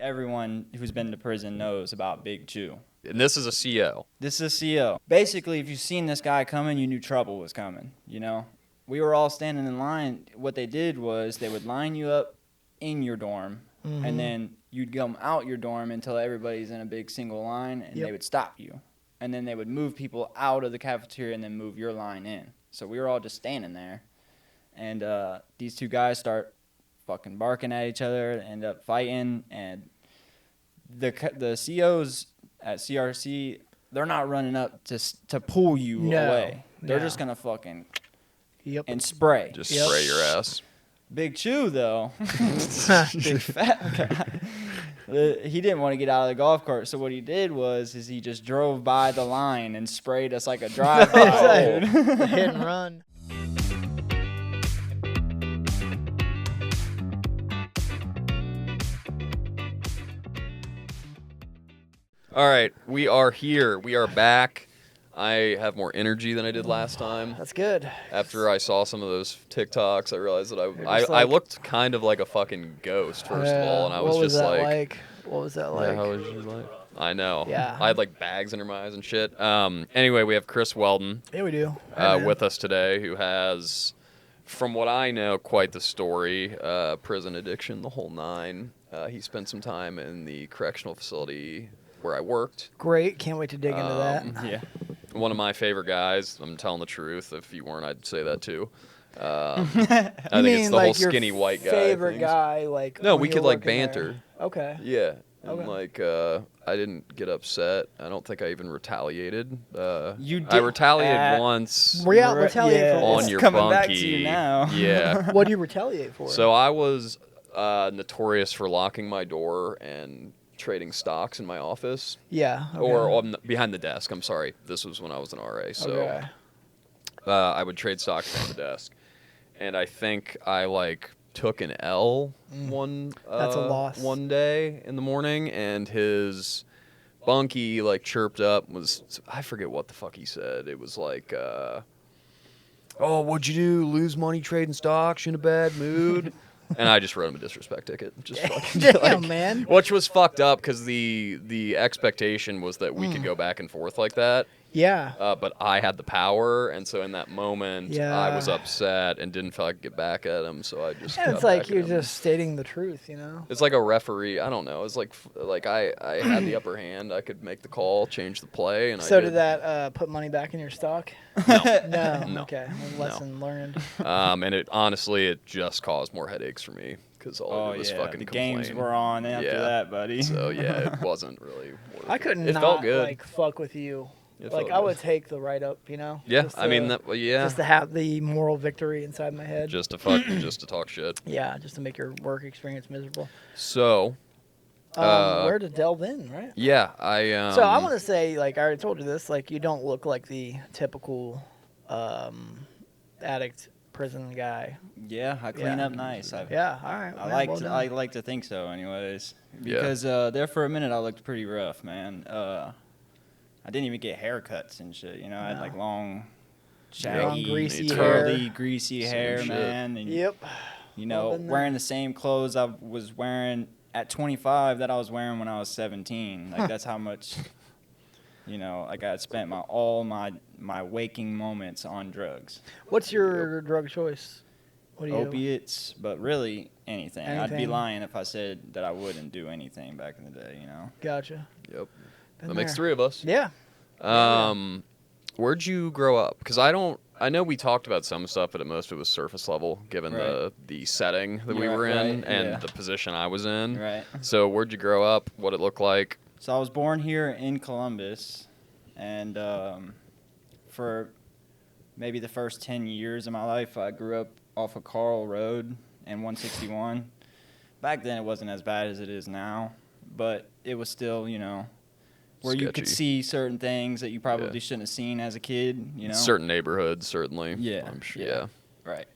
everyone who's been to prison knows about Big Chew. And this is a CO. This is a CO. Basically, if you've seen this guy coming, you knew trouble was coming, you know? We were all standing in line. What they did was they would line you up in your dorm, and then you'd come out your dorm until everybody's in a big single line, and they would stop you. And then they would move people out of the cafeteria and then move your line in. So we were all just standing there. And these two guys start fucking barking at each other, end up fighting, and the COs at CRC, they're not running up to pull you away. They're just gonna fucking and spray. Just spray your ass. Big Chew though, big fat guy. He didn't want to get out of the golf cart, so what he did was he just drove by the line and sprayed us like a drive-by. Hit and run. All right, we are here. We are back. I have more energy than I did last time. That's good. After I saw some of those TikToks, I realized that I looked kind of like a fucking ghost, first of all, and I was just like... What was that like? Yeah, how was your life? I know. Yeah. I had like bags under my eyes and shit. Anyway, we have Chris Weldon Yeah, we do. with us today, who has, from what I know, quite the story. Prison addiction, the whole nine. He spent some time in the correctional facility where I worked. Great. Can't wait to dig into that. Yeah. One of my favorite guys. I'm telling the truth. If you weren't, I'd say that too. I think it's the whole skinny white guy. Favorite guy, like. No, we could like banter. There. Okay. Yeah. And like, I didn't get upset. I don't think I even retaliated. You did. I retaliated once Retaliate for on your coming bunkie. back to you now. Yeah. What do you retaliate for? So I was notorious for locking my door and trading stocks in my office. Yeah. Okay. Or behind the desk. I'm sorry. This was when I was an RA. So I would trade stocks behind the desk. And I think I like took an L That's a loss. one day in the morning, and his bunkie like chirped up, I forget what the fuck he said. It was like, oh, what'd you do? Lose money trading stocks? You in a bad mood? And I just wrote him a disrespect ticket. Just fucking Damn, man. Which was fucked up because the expectation was that we could go back and forth like that. Yeah. But I had the power, and so in that moment, I was upset and didn't feel like I could get back at him, so I just. And it's like you're just stating the truth, you know. It's like a referee. I don't know. It's like I had the upper hand. I could make the call, change the play, and so did that put money back in your stock? No. No. Okay. Lesson learned. And it honestly just caused more headaches for me because all I did was fucking the complain. games were on after that, buddy. So yeah, it wasn't really. I couldn't. It felt good. Like fuck with you. Like I would take the write up, you know. Yeah, I mean Just to have the moral victory inside my head. Just to talk shit. Yeah, just to make your work experience miserable. So. Where to delve in, right? Yeah, So I want to say, like I already told you this, like you don't look like the typical addict prison guy. Yeah, I clean up nice. All right. I like to think so, anyways. Because there for a minute I looked pretty rough, man. I didn't even get haircuts and shit. You know, I had like long, shaggy, curly, greasy hair, man. And, you know, wearing the same clothes I was wearing at 25 that I was wearing when I was 17. Like that's how much, you know, like I had spent all my waking moments on drugs. What's your drug choice? What do you? Opiates, but really anything. I'd be lying if I said that I wouldn't do anything back in the day, you know. Gotcha. Yep. That makes three of us. Yeah. Where'd you grow up? Because I know we talked about some stuff, but at most it was surface level, given the setting that we were in and the position I was in. Right. So where'd you grow up? What'd it look like? So I was born here in Columbus, and for maybe the first 10 years of my life, I grew up off of Carl Road and 161. Back then, it wasn't as bad as it is now, but it was still, you know, where sketchy. You could see certain things that you probably shouldn't have seen as a kid, you know? Certain neighborhoods, certainly. Yeah. I'm sure. Yeah. Right.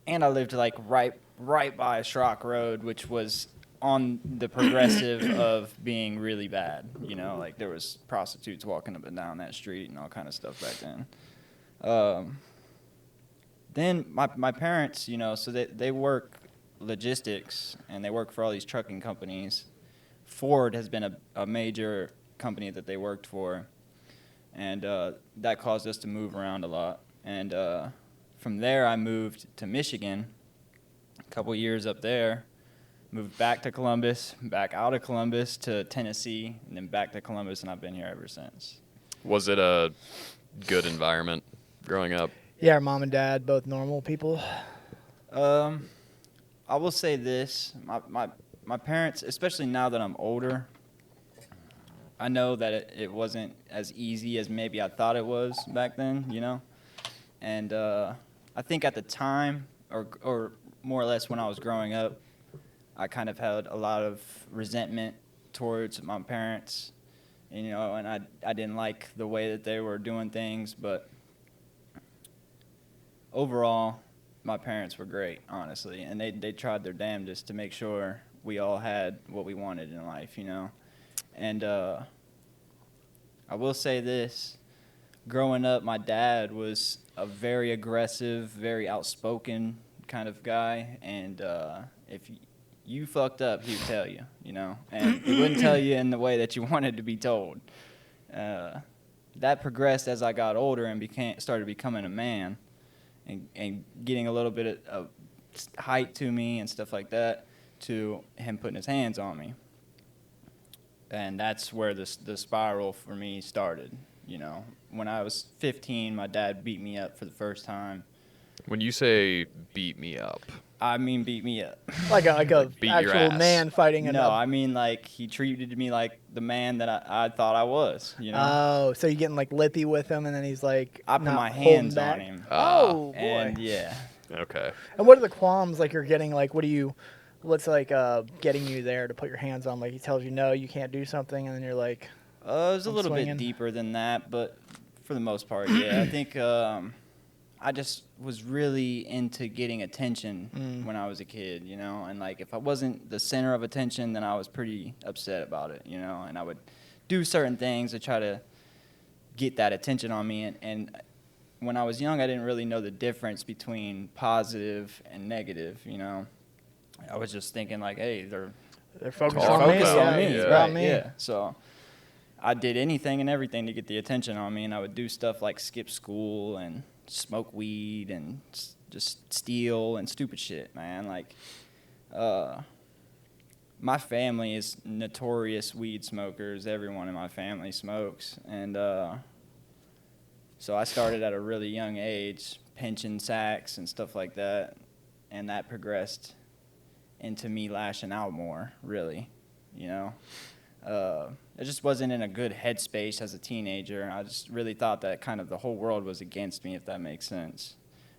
And I lived like right by Schrock Road, which was on the progressive of being really bad. You know, like there was prostitutes walking up and down that street and all kind of stuff back then. Then my parents, you know, so they work logistics, and they work for all these trucking companies. Ford has been a major company that they worked for, and that caused us to move around a lot. And from there, I moved to Michigan, a couple years up there, moved back to Columbus, back out of Columbus to Tennessee, and then back to Columbus, and I've been here ever since. Was it a good environment growing up? Yeah, our mom and dad, both normal people. I will say this, my parents, especially now that I'm older, I know that it wasn't as easy as maybe I thought it was back then, you know? And I think at the time, or more or less when I was growing up, I kind of had a lot of resentment towards my parents, you know, and I didn't like the way that they were doing things, but overall, my parents were great, honestly, and they tried their damnedest to make sure we all had what we wanted in life, you know. And I will say this, growing up, my dad was a very aggressive, very outspoken kind of guy, and if you fucked up, he would tell you, you know, and he wouldn't tell you in the way that you wanted to be told. That progressed as I got older and started becoming a man. And getting a little bit of height to me and stuff like that, to him putting his hands on me. And that's where the spiral for me started, you know. When I was 15, my dad beat me up for the first time. When you say beat me up, I mean beat me up. Like a beat your actual ass. man fighting No, I mean like he treated me like the man that I thought I was, you know. Oh, so you're getting like lippy with him, and then he's like I put not my holding hands back? on him. Oh boy. And yeah. okay. And what are the qualms like you're getting? Like, what's like getting you there to put your hands on? Like he tells you no, you can't do something, and then you're like, It was a I'm little swinging. bit deeper than that, but for the most part, yeah. I think I just was really into getting attention when I was a kid, you know, and like if I wasn't the center of attention, then I was pretty upset about it, you know, and I would do certain things to try to get that attention on me. And when I was young, I didn't really know the difference between positive and negative, you know. I was just thinking like, hey, they're focused All on me. focused Yeah, on me, it's yeah. about right, me. yeah. So I did anything and everything to get the attention on me, and I would do stuff like skip school and smoke weed and just steal and stupid shit, man. Like, my family is notorious weed smokers. Everyone in my family smokes, and so I started at a really young age, pinching sacks and stuff like that, and that progressed into me lashing out more, really, you know. I just wasn't in a good headspace as a teenager. I just really thought that kind of the whole world was against me, if that makes sense.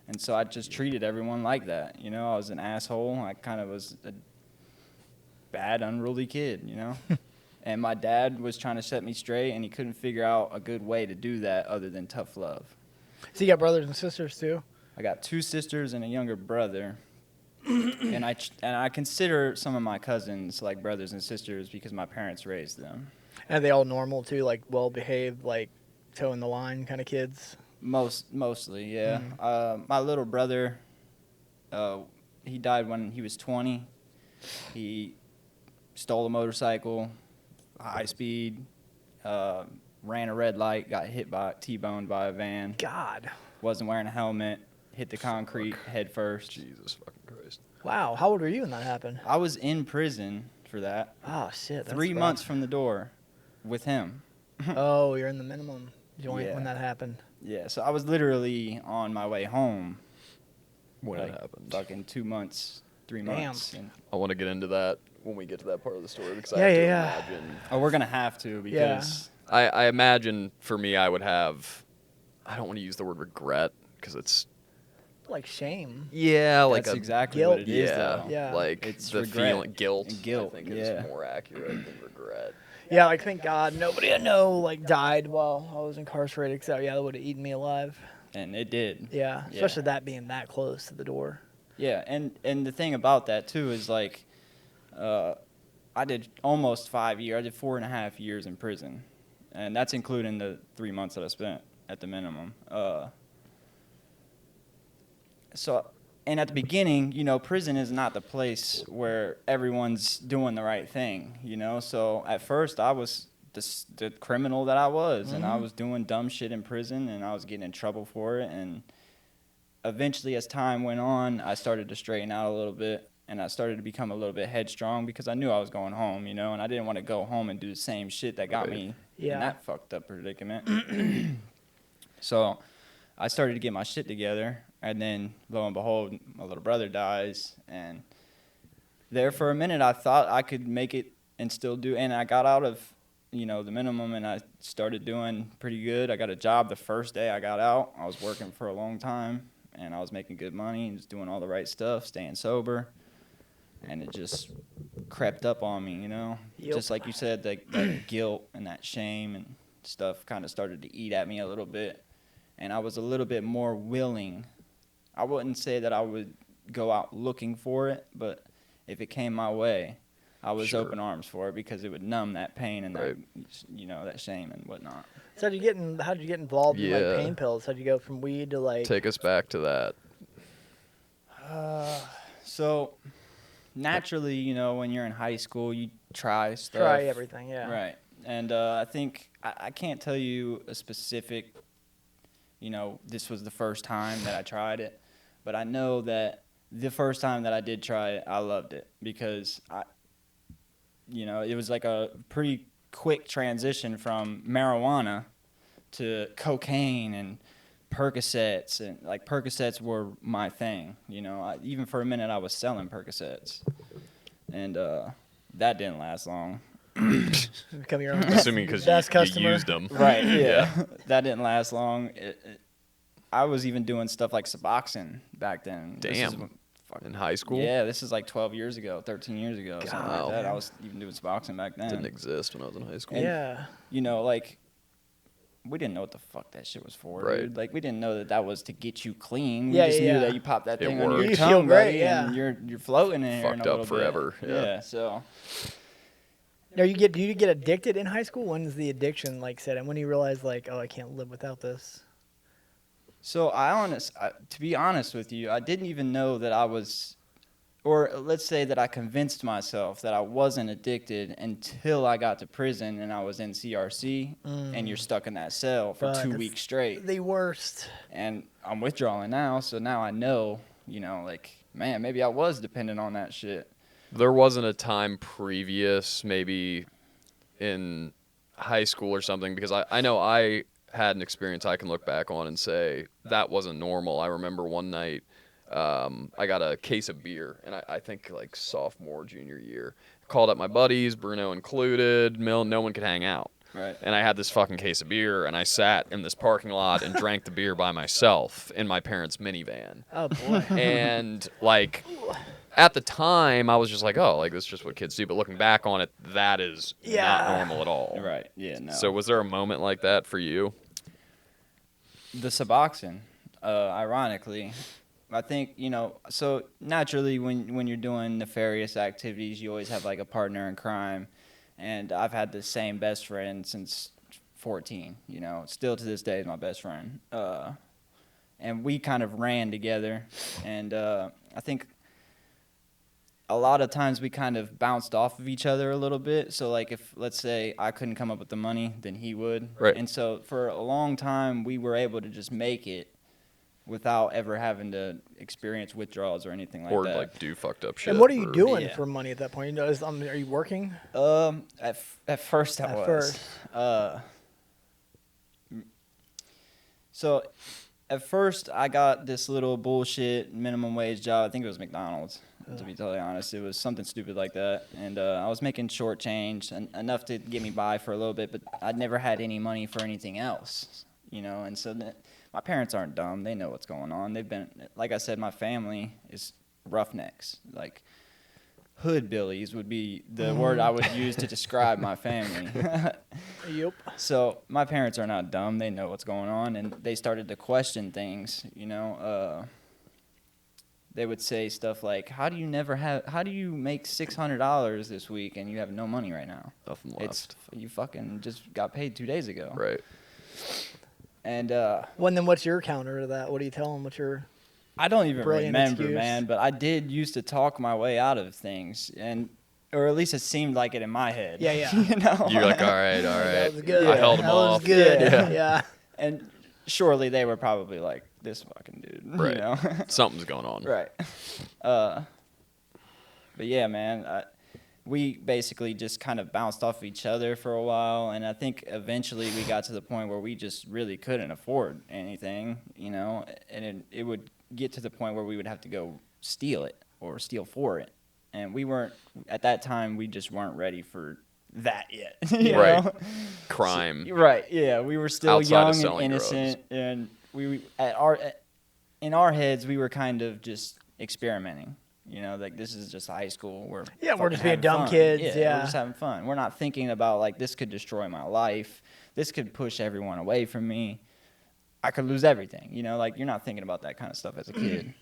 And so I just treated everyone like that, you know. I was an asshole. I kind of was a bad, unruly kid, you know. And my dad was trying to set me straight, and he couldn't figure out a good way to do that other than tough love. So you got brothers and sisters too? I got 2 sisters and a younger brother. And I consider some of my cousins like brothers and sisters because my parents raised them. And are they all normal too, like well behaved, like toeing the line kind of kids? Mostly, yeah. My little brother, he died when he was 20. He stole a motorcycle, high speed, ran a red light, got T-boned by a van. God. Wasn't wearing a helmet, hit the concrete head first. Jesus fucking Christ. Wow. How old were you when that happened? I was in prison for that. Oh shit. That's 3 rough. months from the door with him. Oh, you're in the minimum joint Yeah. when that happened. Yeah, so I was literally on my way home When like, it happened. fucking 2 months, 3 Damn. months. And, I want to get into that when we get to that part of the story because I Yeah, have to yeah. imagine. oh, we're going to have to because I imagine for me, I would have. I don't want to use the word regret because it's. Like shame. Yeah, like that's a exactly guilt. what it is, yeah, though. Yeah. like It's the regret feeling guilt. and guilt, I think yeah. is more accurate than regret. Yeah, like thank God nobody I know like died while I was incarcerated. Cause that would have eaten me alive. And it did. Yeah, Yeah. especially that being that close to the door. Yeah, and the thing about that, too, is, like, I did almost 5 years. I did 4.5 years in prison. And that's including the 3 months that I spent at the minimum. So And at the beginning, you know, prison is not the place where everyone's doing the right thing, you know. So at first, I was the criminal that I was, and I was doing dumb shit in prison, and I was getting in trouble for it. And eventually, as time went on, I started to straighten out a little bit, and I started to become a little bit headstrong because I knew I was going home, you know, and I didn't want to go home and do the same shit that got me in that fucked up predicament. So I started to get my shit together, and then lo and behold, my little brother dies, and there for a minute I thought I could make it and still do, and I got out of, you know, the minimum, and I started doing pretty good. I got a job the first day I got out. I was working for a long time, and I was making good money and just doing all the right stuff, staying sober, and it just crept up on me, you know. Just like you said, that guilt and that shame and stuff kind of started to eat at me a little bit, and I was a little bit more willing. I wouldn't say that I would go out looking for it, but if it came my way, I was open arms for it because it would numb that pain and that, you know, that shame and whatnot. So how'd you get involved in like pain pills? How'd you go from weed to like? Take us back to that. So naturally, you know, when you're in high school, you try stuff. Try everything, yeah. Right. And I think I can't tell you a specific, you know, this was the first time that I tried it, but I know that the first time that I did try it, I loved it because you know, it was like a pretty quick transition from marijuana to cocaine and Percocets, and like Percocets were my thing, you know. Even for a minute I was selling Percocets, and that didn't last long. Become your own Assuming because you used them. Right, yeah. That didn't last long. I was even doing stuff like Suboxone back then. Damn. In high school? Yeah, this is like 12 years ago, 13 years ago, something like that. Man. I was even doing Suboxone back then. Didn't exist when I was in high school. Yeah. You know, like, we didn't know what the fuck that shit was for, dude. Like, we didn't know that was to get you clean. We just knew that you pop that thing under your You tongue, feel great, buddy, and you're floating in here in a little Fucked up forever. bit. Yeah, so... Now do you get addicted in high school? When's the addiction like set in? When do you realize like, oh, I can't live without this? So to be honest with you, I didn't even know that I was, or let's say that I convinced myself that I wasn't addicted until I got to prison and I was in CRC, and you're stuck in that cell for 2 weeks straight. The worst. And I'm withdrawing now, so now I know, you know, like, man, maybe I was dependent on that shit. There wasn't a time previous, maybe in high school or something, because I know I had an experience I can look back on and say that wasn't normal. I remember one night I got a case of beer, and I think like sophomore, junior year. Called up my buddies, Bruno included, no one could hang out. Right. And I had this fucking case of beer, and I sat in this parking lot and drank the beer by myself in my parents' minivan. Oh, boy. And, like, at the time, I was just like, oh, like, that's just what kids do. But looking back on it, that is not normal at all. Right, yeah, no. So was there a moment like that for you? The Suboxone, ironically, I think, you know, so naturally when you're doing nefarious activities, you always have, like, a partner in crime. And I've had the same best friend since 14, you know, still to this day is my best friend. And we kind of ran together. And I think a lot of times we kind of bounced off of each other a little bit. So, like, if, let's say, I couldn't come up with the money, then he would. Right. And so for a long time, we were able to just make it without ever having to experience withdrawals or anything like that. Or, like, do fucked up shit. And what are you doing for money at that point? You know, are you working? At first I was. So at first I got this little bullshit minimum wage job. I think it was McDonald's, to be totally honest. It was something stupid like that. And I was making short change, enough to get me by for a little bit, but I'd never had any money for anything else, you know. And so my parents aren't dumb. They know what's going on. They've been, like I said, my family is roughnecks. Like, hoodbillies would be the word I would use to describe my family. Yep. So my parents are not dumb. They know what's going on, and they started to question things, you know. They would say stuff like, how do you make $600 this week and you have no money right now? Nothing left. You fucking just got paid 2 days ago. Right. And well, then what's your counter to that? What do you tell them? I don't even Brilliant remember, excuse. man, but I did used to talk my way out of things, or at least it seemed like it in my head. Yeah, yeah. You know? You're like, all right. That was good. I held him that was off. good. Yeah. Yeah. And surely they were probably like, this fucking dude. Right. You know? Something's going on. Right. But yeah, man, we basically just kind of bounced off each other for a while, and I think eventually we got to the point where we just really couldn't afford anything, you know, and it would get to the point where we would have to go steal it or steal for it, and we weren't, at that time, we just weren't ready for that yet. you Right. know? Crime. Right, yeah, we were still Outside of young and selling innocent, and in our heads, we were kind of just experimenting. You know, like, this is just high school. We're We're fucking just being having dumb fun. kids, We're yeah. just having fun. We're not thinking about, like, this could destroy my life. This could push everyone away from me. I could lose everything. You know, like, you're not thinking about that kind of stuff as a kid.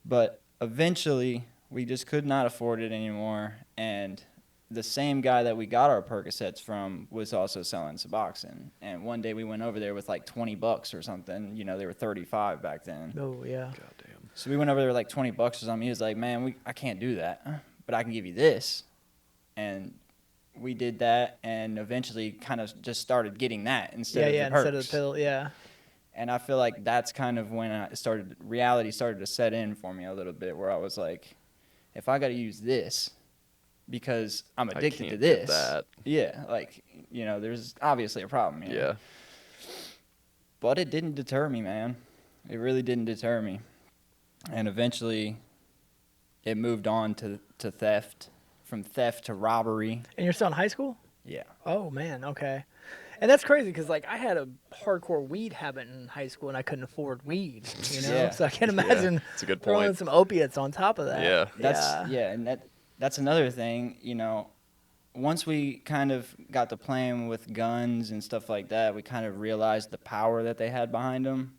But eventually, we just could not afford it anymore. And the same guy that we got our Percocets from was also selling Suboxone. And one day we went over there with, like, $20 or something. You know, they were 35 back then. Oh, yeah. Goddamn. So we went over there with like $20 or something. He was like, man, I can't do that, but I can give you this. And we did that, and eventually kind of just started getting that instead of the Instead of perks. the pill, yeah. And I feel like that's kind of when reality started to set in for me a little bit, where I was like, if I got to use this because I'm addicted to can't this. get that. Yeah, like, you know, there's obviously a problem here. Yeah. But it didn't deter me, man. It really didn't deter me. And eventually, it moved on to theft, from theft to robbery. And you're still in high school? Yeah. Oh, man, okay. And that's crazy because, like, I had a hardcore weed habit in high school, and I couldn't afford weed, you know? Yeah. So I can't imagine It's a good throwing point. some opiates on top of that. Yeah. And that's another thing, you know. Once we kind of got to playing with guns and stuff like that, we kind of realized the power that they had behind them.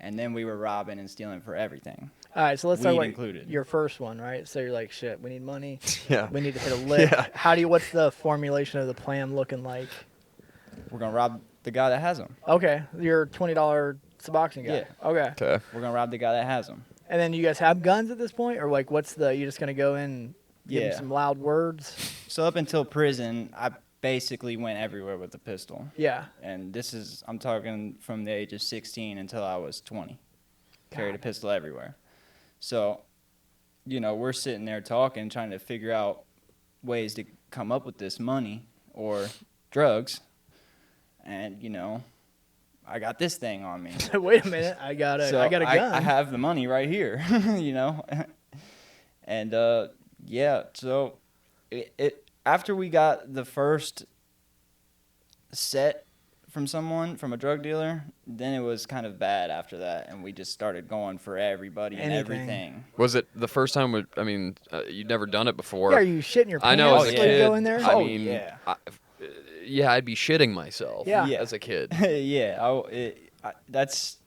And then we were robbing and stealing for everything. All right, so let's talk Weed about included. your first one, right? So you're like, shit, we need money. Yeah. We need to hit a lick. Yeah. What's the formulation of the plan looking like? We're going to rob the guy that has them. Okay, your $20 Suboxone guy. Yeah. Okay. Okay. We're going to rob the guy that has them. And then you guys have guns at this point? Or, like, you just going to go in and give him Yeah. some loud words? So up until prison, I basically went everywhere with a pistol. Yeah. And I'm talking from the age of 16 until I was 20. Carried a pistol everywhere. So, you know, we're sitting there talking, trying to figure out ways to come up with this money or drugs. And, you know, I got this thing on me. Wait a minute, I got a gun. I have the money right here, you know. And, yeah, so after we got the first set from a drug dealer, then it was kind of bad after that, and we just started going for everybody and Anything. everything. Was it the first time? You'd never done it before. Yeah, are you shitting your pants? I know as a before you kid. go in there? I Oh, mean, yeah. I'd be shitting myself. Yeah. As a kid. Yeah, that's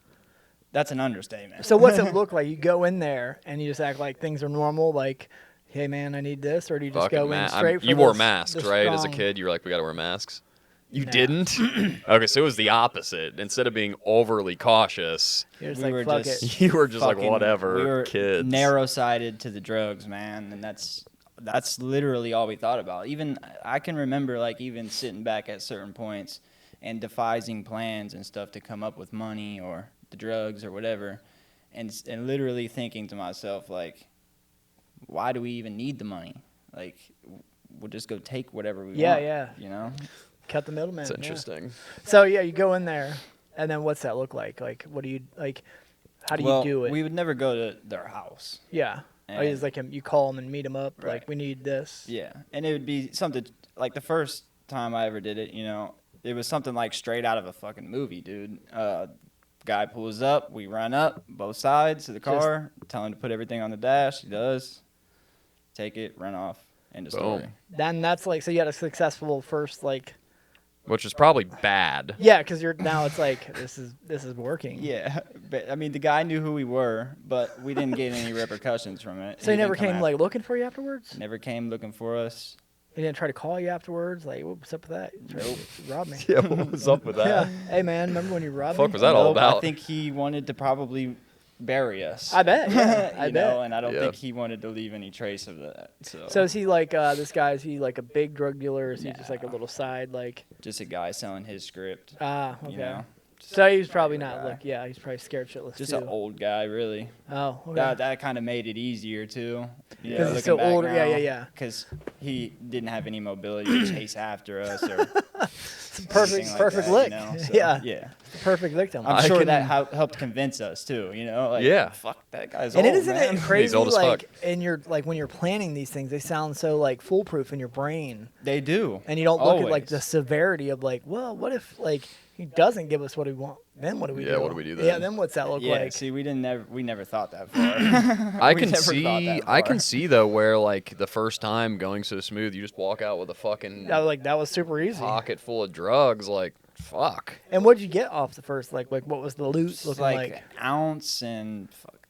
an understatement. So what's it look like? You go in there and you just act like things are normal, like, hey man, I need this, or do you just Fucking go in ma- straight for You wore this- masks, the right? As a strong- kid, you were like, we got to wear masks. You Nah. didn't? Okay, so it was the opposite. Instead of being overly cautious, You're just We like, were fuck just- it. you were just like, Fucking- whatever, we were kids. narrow-sighted to the drugs, man, and that's literally all we thought about. Even I can remember, like, even sitting back at certain points and devising plans and stuff to come up with money or the drugs or whatever, and literally thinking to myself, like, why do we even need the money? Like, we'll just go take whatever we want. Yeah. You know? Cut the middleman. It's yeah. interesting. So yeah, you go in there, and then what's that look like? Like, what do you like? How do you do it? We would never go to their house. Yeah. Oh, it's like you call them and meet them up. Right. Like, we need this. Yeah, and it would be something like the first time I ever did it, you know, it was something like straight out of a fucking movie, dude. Guy pulls up, we run up both sides of the car, tell him to put everything on the dash. He does. Take it, run off. End of story. Boom. Then that's like, so you had a successful first, like, Which is probably bad. yeah, because now it's like this is working. Yeah, but I mean, the guy knew who we were, but we didn't get any repercussions from it. So he never didn't come came after- like looking for you afterwards. Never came looking for us. He didn't try to call you afterwards. Like, what's up with that? You tried to rob me. Yeah, what was up with Yeah. that? Hey man, remember when you robbed Fuck me? was that all Nope, about? I think he wanted to probably bury us. I bet. Yeah, I you bet. know, and I don't Yeah. think he wanted to leave any trace of that. So is he like this guy? Is he like a big drug dealer? Or is he just like a Nah. little side like? Just a guy selling his script. Okay. You know, So he's probably regular not guy. like he's probably scared shitless just too. an old guy, really. Oh, okay. That kind of made it easier too. You 'Cause he's so older. Yeah. Because he didn't have any mobility to chase after us or Perfect, anything like perfect that, lick. You know? So, Yeah. yeah. Perfect victim. I'm I sure can- that helped convince us too. You know, like Yeah. fuck that guy's And old, isn't man. it crazy? old as Like, fuck. and you're like when you're planning these things, they sound so like foolproof in your brain, They do. and you don't look at like Always. the severity of like, well, what if like he doesn't give us what we want? Then what do we do? Yeah, what do we do Yeah, then? then what's that look Yeah, like? see, we never thought that far. I We can never thought see. that I far. can see though where like the first time going so smooth, you just walk out with a fucking That was super easy. pocket full of drugs. Like fuck. And what'd you get off the first? Like what was the loot It's looking like like? an ounce and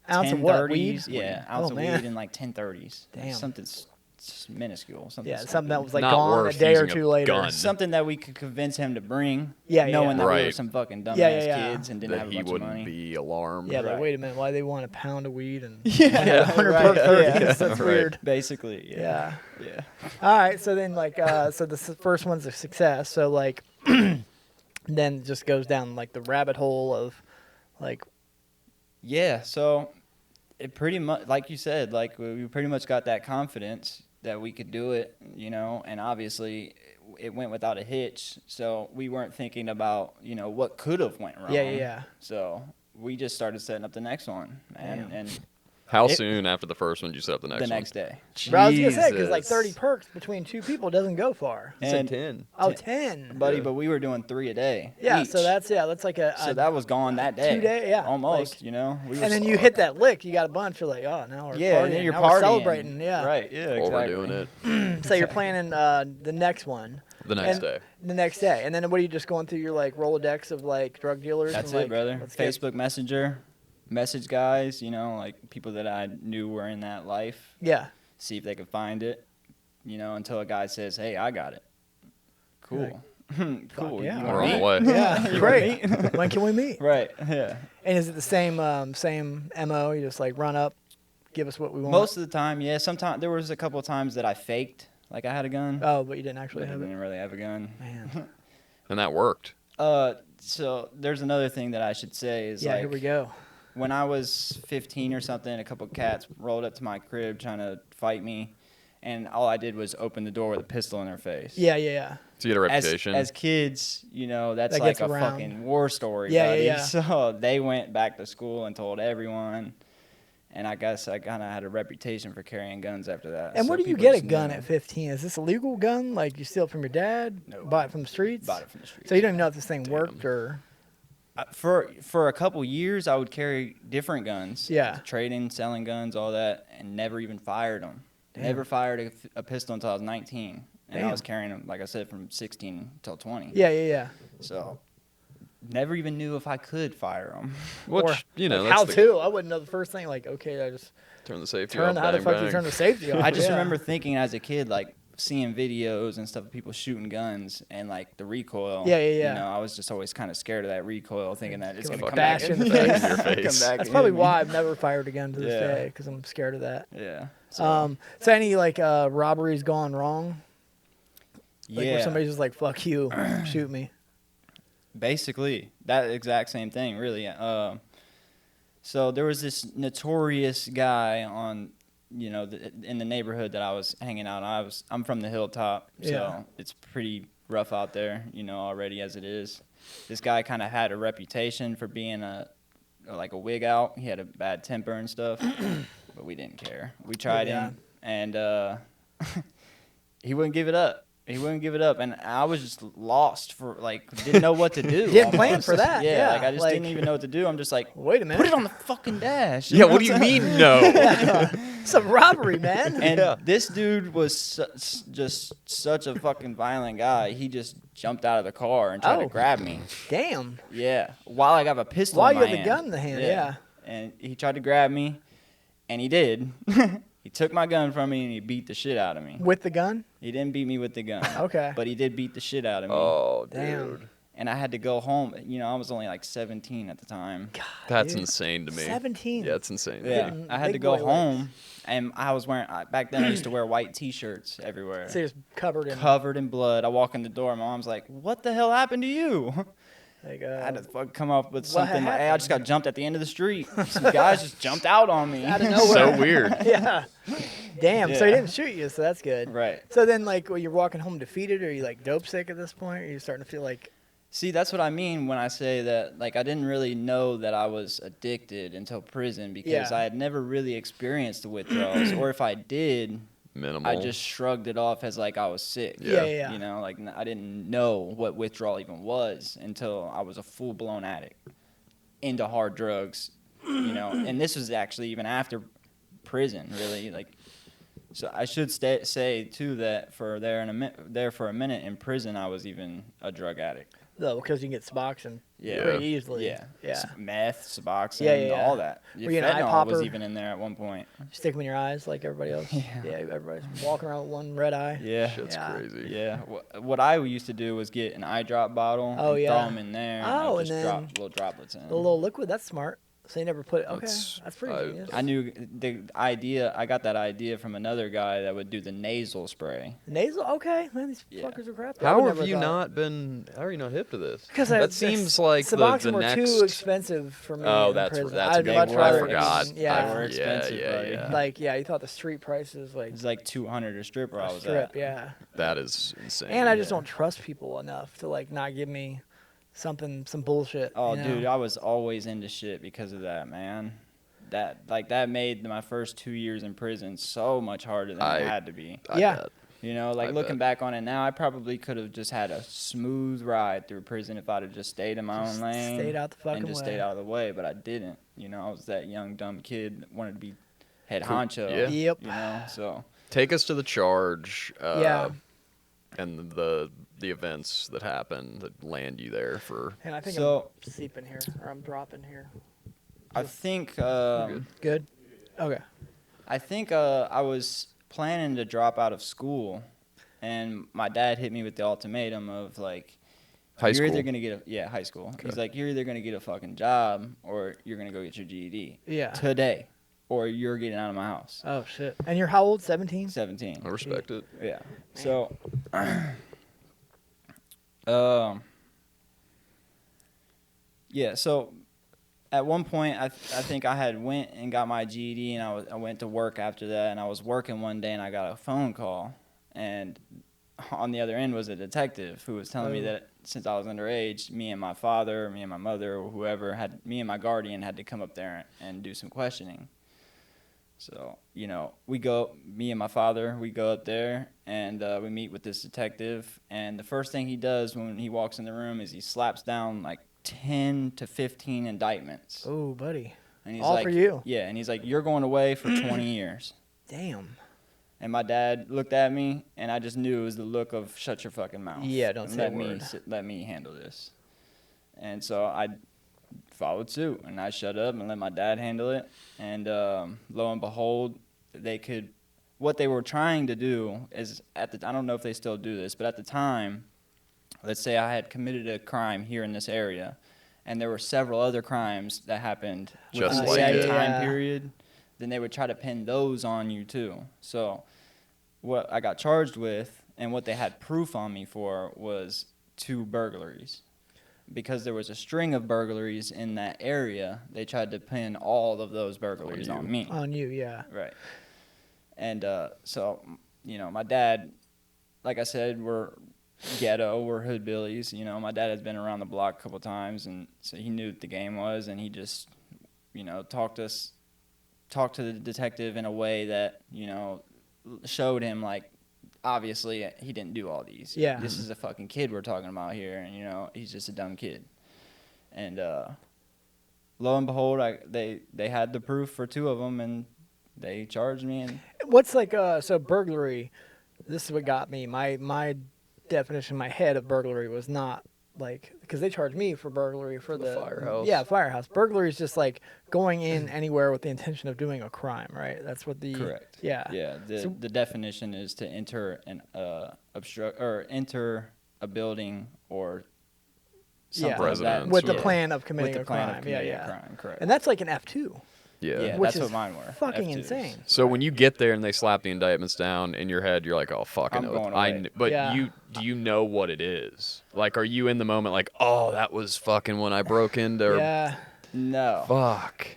Ounce of 10 what, 30s. weed? Yeah, Oh, ounce of man. weed and like 1030s. Damn. Something minuscule. Something Yeah, something that was like Not gone a worth day or using a two later. gun. something that we could convince him to bring. Yeah, knowing yeah. that we were Right. some fucking dumbass Yeah. kids and didn't That have a he bunch of wouldn't money. be alarmed. Yeah, like Right. wait a minute, why they want a pound of weed and Yeah, 100 right, perk 30s? yeah. That's Right. weird. Basically, Yeah. yeah. All right, so then like so the first one's a success. So like then it just goes down like the rabbit hole of like Yeah, so it pretty much, like you said, like we pretty much got that confidence that we could do it, you know, and obviously it went without a hitch. So we weren't thinking about, you know, what could have went wrong. yeah. So we just started setting up the next one, Damn. and How It- soon after the first one did you set up the next the one? next day. But I was gonna say because like Jesus. 30 perks between two people doesn't go far. You said And 10. Oh, Ten- 10. Buddy, Yeah. but we were doing 3 a day. Yeah, each. so that's like a so that was gone that day. 2 day, yeah, almost. like- you know, we were and then you hit that lick, you got a bunch. You're like, oh, now we're Yeah, partying. and then you're now partying. we're celebrating. Yeah, Right. Yeah. Exactly. Overdoing it So you're planning the next one the next And- day. the next day, and then what are you just going through your like Rolodex of like drug dealers? That's and, it, like, brother. let's get- Facebook Messenger, message guys, you know, like people that I knew were in that life, Yeah. see if they could find it, you know, until a guy says, hey, I got it. Cool. Cool. yeah. You We're wanna on the meet? way. Yeah, You great. wanna When can we meet? Right. Yeah. And is it the same MO? You just like run up, give us what we want. Most of the time, yeah. Sometimes there was a couple of times that I faked like I had a gun. Oh, but you didn't But actually I have it. didn't really have a gun. Man. And that worked. So there's another thing that I should say is Yeah, like here we go. when I was 15 or something, a couple of cats rolled up to my crib trying to fight me, and all I did was open the door with a pistol in their face. Yeah. So you had a As, reputation. as kids, you know, that's That like gets a around. fucking war story, Yeah, buddy. yeah. So they went back to school and told everyone, and I guess I kind of had a reputation for carrying guns after that. And So where do you people get a just gun knew. at 15? Is this a legal gun? Like you steal it from your dad? No. Buy it from the streets? Bought it from the street. So you don't even know if this thing Damn. worked or. For a couple years, I would carry different guns. Yeah. Trading, selling guns, all that, and never even fired them. Damn. Never fired a pistol until I was 19. And Damn. I was carrying them, like I said, from 16 till 20. Yeah. So, never even knew if I could fire them. Which, Or, you know, like, that's how the, to? I wouldn't know the first thing. Like, okay, I just turn the safety turn. off, How the bang, fuck do you bang. turn the safety off? I just Yeah. remember thinking as a kid, like, seeing videos and stuff of people shooting guns and, like, the recoil. Yeah. You know, I was just always kind of scared of that recoil, thinking that it's Gonna going to come bash back you in the face. come Your face. back That's and probably hit me. why I've never fired a gun to this Yeah. day because I'm scared of that. Yeah. So any like robberies gone wrong? Like yeah. where somebody's just like, "Fuck you, shoot me." Basically, that exact same thing, really. So there was this notorious guy on, you know, in the neighborhood that I was hanging out. I'm from the hilltop, so Yeah. it's pretty rough out there, you know, already as it is. This guy kind of had a reputation for being like a wig out. He had a bad temper and stuff, but we didn't care. We tried yeah. him, and he wouldn't give it up. He wouldn't give it up, and I was just lost for like didn't know what to do. Didn't plan almost. for that, yeah, like I just like- didn't even know what to do. I'm just like, Wait a minute, put it on the fucking dash. Yeah, what do you mean no? it's a robbery, man. And Yeah. this dude was just such a fucking violent guy. He just jumped out of the car and tried Oh. to grab me. Damn. Yeah, while I got a pistol. While in you my had the hand. gun in the hand, yeah. And he tried to grab me, and he did. He took my gun from me and he beat the shit out of me. With the gun? He didn't beat me with the gun. Okay. But he did beat the shit out of me. Oh, Damn. dude. and I had to go home. You know, I was only like 17 at the time. God, That's dude. insane to me. 17. Yeah, it's insane. to me. Yeah, Getting I had to big go boy home, and I was wearing back then. I used to wear white T-shirts everywhere, So you're just covered in covered in blood. I walk in the door. My mom's like, "What the hell happened to you?" like I had to fucking come up with what something like, "Hey, I happened? just got jumped at the end of the street. Some guys just jumped out on me." out of nowhere. So weird. Yeah. Damn. So he Yeah. didn't shoot you, so that's good. Right. So then, like, when you're walking home defeated, or you like dope sick at this point, or you starting to feel like, See, that's what I mean when I say that, like, I didn't really know that I was addicted until prison because Yeah. I had never really experienced the withdrawals, or if I did, Minimal. I just shrugged it off as like I was sick. Yeah. You know, like I didn't know what withdrawal even was until I was a full-blown addict into hard drugs, you know. And this was actually even after prison, really. Like, so I should say too that for there for a minute in prison, I was even a drug addict. though, because you can get Suboxone Yeah. pretty easily. Yeah. Yeah. Meth, Suboxone, Yeah. all that. Were you an eye Fentanyl was popper? even in there at one point. Stick them in your eyes like everybody else. Yeah. Everybody's walking around with one red eye. Yeah. Shit's Yeah. crazy. Yeah. What I used to do was get an eye drop bottle Oh, and yeah. throw them in there Oh, and just and drop then little droplets in. The little liquid, that's smart. So you never put it. Okay, That's- that's pretty I- genius. I knew the idea. I got that idea from another guy that would do the nasal spray. Nasal, okay. Man, these Yeah. fuckers are crap. I How would have never you thought- not been? How are you not hip to this? Because that seems like the Suboxone were next. too expensive for me. Oh, in that's prison. that's I'd big. much were. rather. I forgot. Yeah, They were expensive, buddy. yeah. like you thought the street prices like It's like 200 a strip where I was strip, at. yeah. That is insane. And I just Yeah. don't trust people enough to like not give me some bullshit. Oh, you know? dude, I was always into shit because of that, man. That made my first 2 years in prison so much harder than it had to be. I Yeah. bet. You know, like I looking bet. back on it now, I probably could have just had a smooth ride through prison if I'd have just stayed in my Just own lane stayed out the fucking and just way. stayed out of the way. But I didn't. You know, I was that young dumb kid that wanted to be head Cool. honcho. Yeah. Yep. You know, so Take us to the charge. Yeah. And the events that happen that land you there for. And I think So- I'm seeping here, or I'm dropping here. I think good. Good. Okay. I was planning to drop out of school, and my dad hit me with the ultimatum of like, High you're school. either gonna get high school. Okay. He's like, you're either gonna get a fucking job or you're gonna go get your GED Yeah. today, or you're getting out of my house. Oh shit. And you're how old? 17. 17. I respect it. Yeah. So, yeah. So, at one point, I think I had went and got my GED, and I went to work after that, and I was working one day, and I got a phone call, and on the other end was a detective who was telling me Oh. that since I was underage, me and my father, me and my mother, or whoever me and my guardian had to come up there and do some questioning. So, you know, me and my father, we go up there and we meet with this detective. And the first thing he does when he walks in the room is he slaps down like 10 to 15 indictments. Oh, buddy. And he's all like, for you. Yeah, and he's like, you're going away for 20 years. Damn. And my dad looked at me, and I just knew it was the look of shut your fucking mouth. Yeah, don't and say a let me word. let me handle this. And so I followed suit, and I shut up and let my dad handle it. And lo and behold, what they were trying to do is I don't know if they still do this, but at the time, let's say I had committed a crime here in this area, and there were several other crimes that happened Just within the like same it. time Yeah. period, then they would try to pin those on you too. So what I got charged with and what they had proof on me for was 2 burglaries. Because there was a string of burglaries in that area, they tried to pin all of those burglaries on me. On you, yeah. Right. And so, you know, my dad, like I said, we're ghetto, we're hoodbillies. You know, my dad has been around the block a couple times, and so he knew what the game was, and he just, you know, talked to the detective in a way that, you know, showed him, like, obviously he didn't do all these. Yeah. This is a fucking kid we're talking about here, and, you know, he's just a dumb kid. And lo and behold, they had the proof for 2 of them, and they charged me. And What's like so burglary? This is what got me. My definition in my head of burglary was not like because they charged me for burglary for the firehouse. Yeah, firehouse. Burglary is just like going in anywhere with the intention of doing a crime, right? That's what the correct. Yeah. Yeah. So- The definition is to enter enter a building or something of that Residence with the yeah. plan of committing with the a plan crime. of committing yeah. a crime, correct. And that's like an F2. Yeah, which that's is what mine were. fucking F2s. insane. So when you get there and they slap the indictments down in your head, you're like, "Oh fuck, I I'm know." going away. But Yeah. do you know what it is? Like, are you in the moment like, "Oh, that was fucking when I broke into"? Or, Yeah. No. Fuck.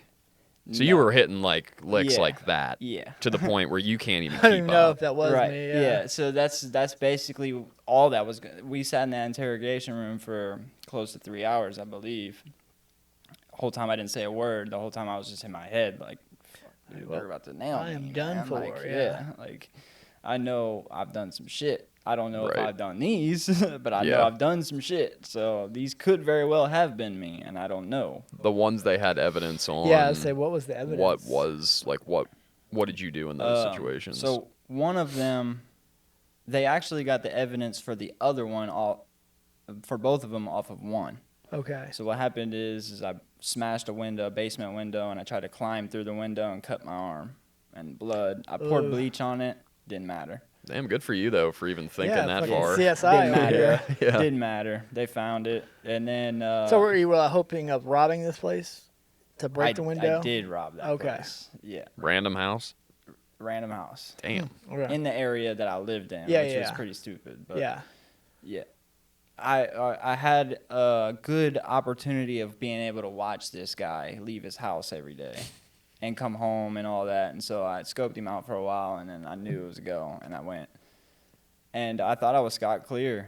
So No. you were hitting like licks Yeah. like that. Yeah. To the point where you can't even I don't keep even know up. if that was right. me. Yeah. So that's basically all that was. We sat in that interrogation room for close to 3 hours, I believe. The whole time I didn't say a word. The whole time I was just in my head like, fuck, dude, they're about to nail me. I am done man. for, Like, yeah. Like, I know I've done some shit. I don't know if Right. I've done these, but I know Yeah. I've done some shit. So these could very well have been me, and I don't know. The ones they had evidence on. Yeah. I say, what was the evidence? What was like what did you do in those situations? So one of them, they actually got the evidence for the other one, for both of them off of one. Okay. So what happened is I smashed a basement window, and I tried to climb through the window and cut my arm, and blood. I poured Ugh. bleach on it. Didn't matter. Damn, good for you though for even thinking Yeah, that fucking far. CSI. Didn't over matter. here. Yeah. Didn't matter. They found it, and then. So were you hoping of robbing this place to break the window? I did rob that Okay. place. Yeah, Random house. random house Damn. Okay. in the area that I lived in, Yeah, which was yeah. pretty stupid. But Yeah. yeah. I had a good opportunity of being able to watch this guy leave his house every day and come home and all that. And so I scoped him out for a while, and then I knew it was a go, and I went. And I thought I was scot-free,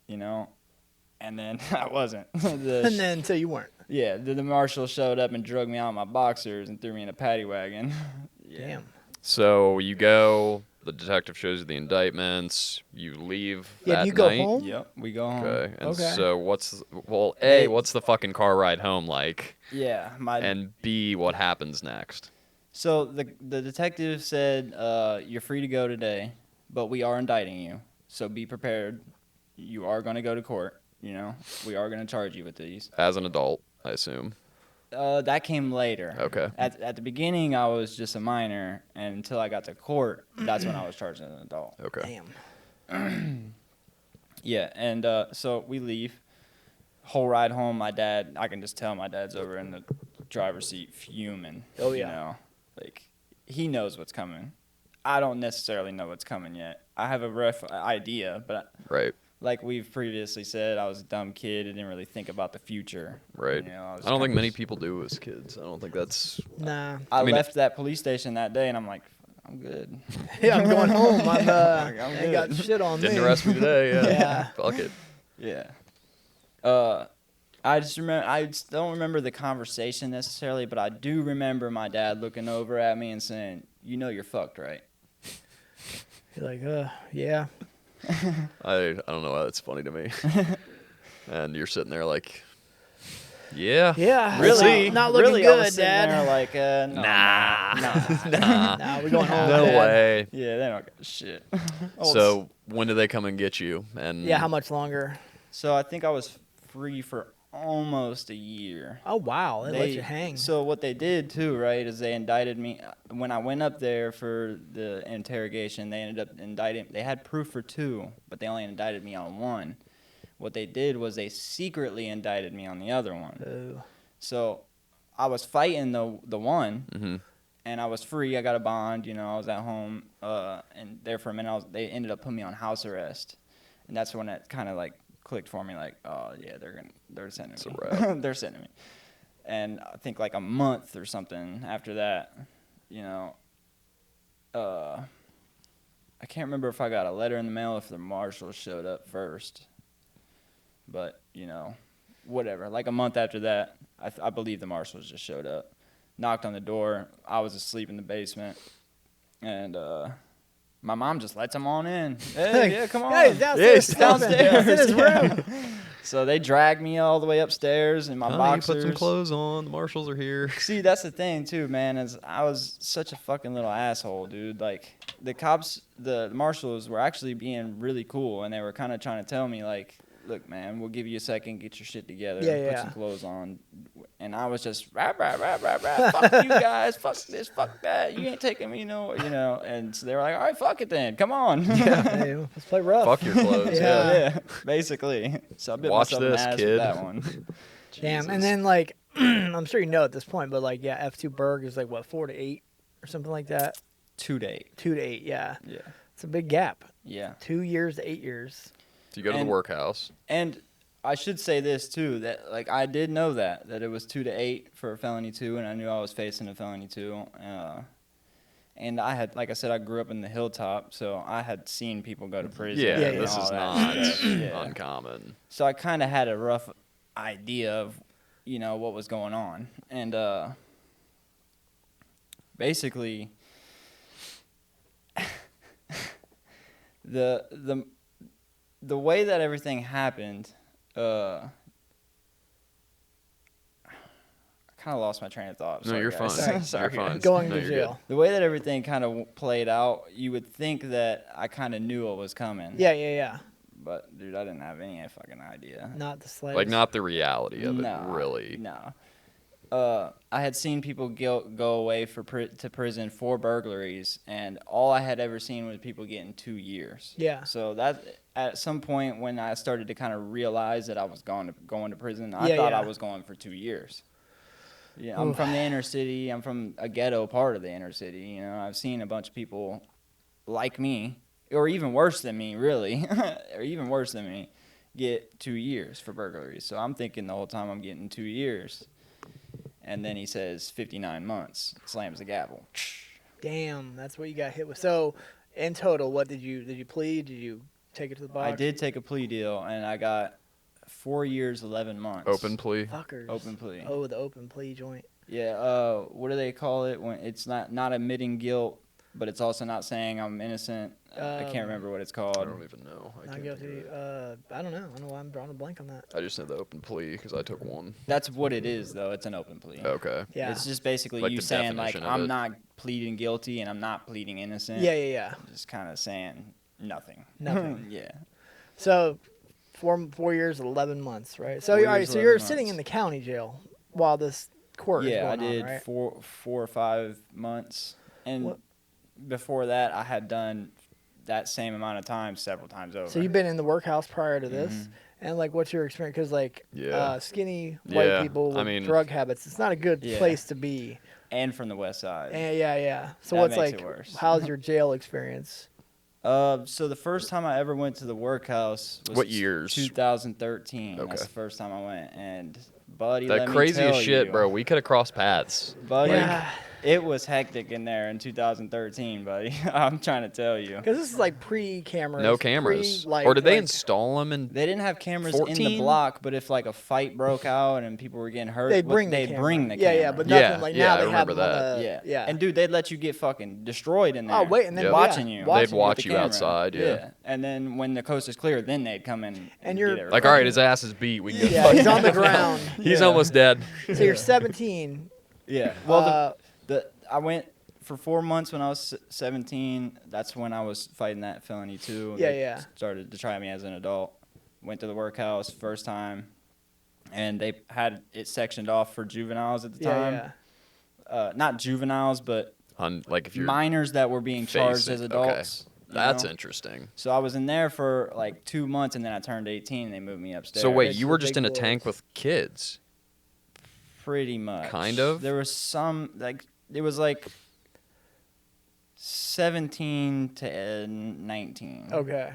you know, and then I wasn't. And then so you weren't. Yeah, the marshal showed up and drug me out in my boxers and threw me in a paddy wagon. Yeah. Damn. So you go, the detective shows you the indictments, you leave Yeah, that do you go night. home? Yep, we go home. Okay. And Okay. so what's Hey. what's the fucking car ride home like? Yeah, And B, what happens next? So the detective said, you're free to go today, but we are indicting you. So be prepared. You are going to go to court. You know, we are going to charge you with these. As an adult, I assume. That came later. Okay. At the beginning, I was just a minor, and until I got to court, that's when I was charged as an adult. Okay. Damn. Yeah, and so we leave. Whole ride home, my dad, I can just tell my dad's over in the driver's seat fuming. Oh, yeah. You know, like, he knows what's coming. I don't necessarily know what's coming yet. I have a rough idea, but Right. like we've previously said, I was a dumb kid. I didn't really think about the future. Right. You know, I don't think many people do as kids. I don't think that's Nah. I mean, left that police station that day, and I'm like, I'm good. Yeah, I'm going home. I I'm ain't got good. shit on didn't me. arrest me today. Yeah. Yeah. Fuck it. Yeah. I just remember. I just don't remember the conversation necessarily, but I do remember my dad looking over at me and saying, "You know, you're fucked, right?" You're like, yeah. I don't know why that's funny to me. And you're sitting there like, yeah. Yeah. Really? Really? Not looking really, I good, was sitting Dad. there like, no, Nah. nah. Nah, we're going home. No Dad. way. Yeah, they don't give a shit. So when do they come and get you? And Yeah, how much longer? So I think I was free for almost a year. Oh, wow. They let you hang. So what they did too, right, is they indicted me when I went up there for the interrogation. They ended up indicting. They had proof for 2, but they only indicted me on 1. What they did was they secretly indicted me on the other one. Oh. So I was fighting the one, Mm-hmm. and I was free. I got a bond. You know, I was at home, and there for a minute, they ended up putting me on house arrest, and that's when it kind of like clicked for me. Like, oh yeah, they're sending It's a me. wrap. They're sending me. And I think like a month or something after that, you know, I can't remember if I got a letter in the mail, if the marshal showed up first. But, you know, whatever. Like a month after that, I believe the marshals just showed up. Knocked on the door. I was asleep in the basement. And my mom just lets him on in. Hey, yeah, come on. Hey, he's downstairs. he's downstairs. In his room. So they dragged me all the way upstairs in my You boxers. put some clothes on. The marshals are here. See, that's the thing too, man. Is I was such a fucking little asshole, dude. Like the cops, the marshals were actually being really cool, and they were kind of trying to tell me, like, look, man, we'll give you a second, get your shit together, Yeah, put yeah. some clothes on. And I was just rah, rah, rah, rah, rah, fuck you guys, fuck this, fuck that. You ain't taking me no. And so they were like, all right, fuck it then, come on. Hey, let's play rough. Fuck your clothes. Yeah. Yeah, basically. So I bit Watch myself in the this, ass kid. with that one. Damn. Jesus. And then like, I'm sure you know at this point, but like, yeah, F2 Berg is like what, 4 to 8 or something like that. 2 to 8. 2 to 8. Yeah. Yeah. It's a big gap. Yeah. 2 years to 8 years. So you go to the workhouse. And I should say this too, that like I did know that it was 2 to 8 for a felony 2, and I knew I was facing a felony 2. And I had, like I said, I grew up in the hilltop, so I had seen people go to prison. Yeah, Yeah, this and all is that not stuff. Yeah. uncommon. So I kind of had a rough idea of, what was going on. And basically, the way that everything happened, I kind of lost my train of thought. No, Sorry, you're guys. fine. Sorry, You're fine. guys. Going No, to you're jail. The way that everything kind of played out, you would think that I kind of knew what was coming. Yeah. But, dude, I didn't have any fucking idea. Not the slightest. Like, not the reality of No, it, really. No. I had seen people go away to prison for burglaries, and all I had ever seen was people getting 2 years. Yeah. So that at some point when I started to kind of realize that I was going to prison, I Yeah, thought yeah. I was going for 2 years. Yeah, I'm Oof. from the inner city. I'm from a ghetto part of the inner city. I've seen a bunch of people like me, or even worse than me, really, or even worse than me, get 2 years for burglaries. So I'm thinking the whole time I'm getting 2 years. And then he says 59 months, slams the gavel. Damn, that's what you got hit with. So, in total, what did you plead? Did you take it to the box? I did take a plea deal, and I got 4 years, 11 months. Open plea. Fuckers. Open plea. Oh, the open plea joint. Yeah. What do they call it when it's not admitting guilt, but it's also not saying I'm innocent? I can't remember what it's called. I don't even know. I Not can't guilty. think of it. I don't know. I don't know why I'm drawing a blank on that. I just know the open plea because I took one. That's what it is, though. It's an open plea. Okay. Yeah. It's just basically Like you the saying, like, definition of I'm it. not pleading guilty and I'm not pleading innocent. Yeah. Just kind of saying nothing. Nothing. Yeah. So, 4 years, 11 months, right? So, 4 all right. years, So you're 11 sitting months. in the county jail while this court is Yeah, I going did on, right? 4 or 5 months, and What- before that, I had done that same amount of time several times over. So you've been in the workhouse prior to this, Mhm. and like, what's your experience? Because like, Yeah. skinny white Yeah, people I with mean- drug habits, it's not a good Yeah. place to be. and from the west side. And yeah. So That what's makes like? it worse. How's your jail experience? So the first time I ever went to the workhouse was What years? 2013. Okay. That's the first time I went, and buddy, That let me crazy as tell shit, you, bro. We could have crossed paths. buddy. Yeah. It was hectic in there in 2013, buddy. I'm trying to tell you. Because this is like pre-cameras. No cameras. Pre, Or did they like, install them? And They didn't have cameras in 14? the block, but if like a fight broke out and people were getting hurt, They'd bring the camera. bring the Yeah, camera. but Yeah, nothing like yeah, now I they have remember them on that. the, Yeah. And dude, they'd let you get fucking destroyed in there. Oh wait, and then Yep. watching you. watching they'd watch with the you camera. outside. Yeah. And then when the coast is clear, then they'd come in And get you're- it Like, right. all right, his ass is beat. We can get Yeah, fucked he's on the up now. ground. He's Yeah. almost dead. So you're 17. Yeah. Well, Uh, I went for 4 months when I was 17. That's when I was fighting that felony too. Yeah, They yeah. started to try me as an adult. Went to the workhouse first time, and they had it sectioned off for juveniles at the time. Yeah. Not juveniles, but Like if you're minors that were being charged facing- as adults. you That's know? interesting. So I was in there for like 2 months, and then I turned 18, and they moved me upstairs. So wait, It's you the were just big in a boys. tank with kids. Pretty much. Kind of? There was some, like, it was like 17 to 19. Okay.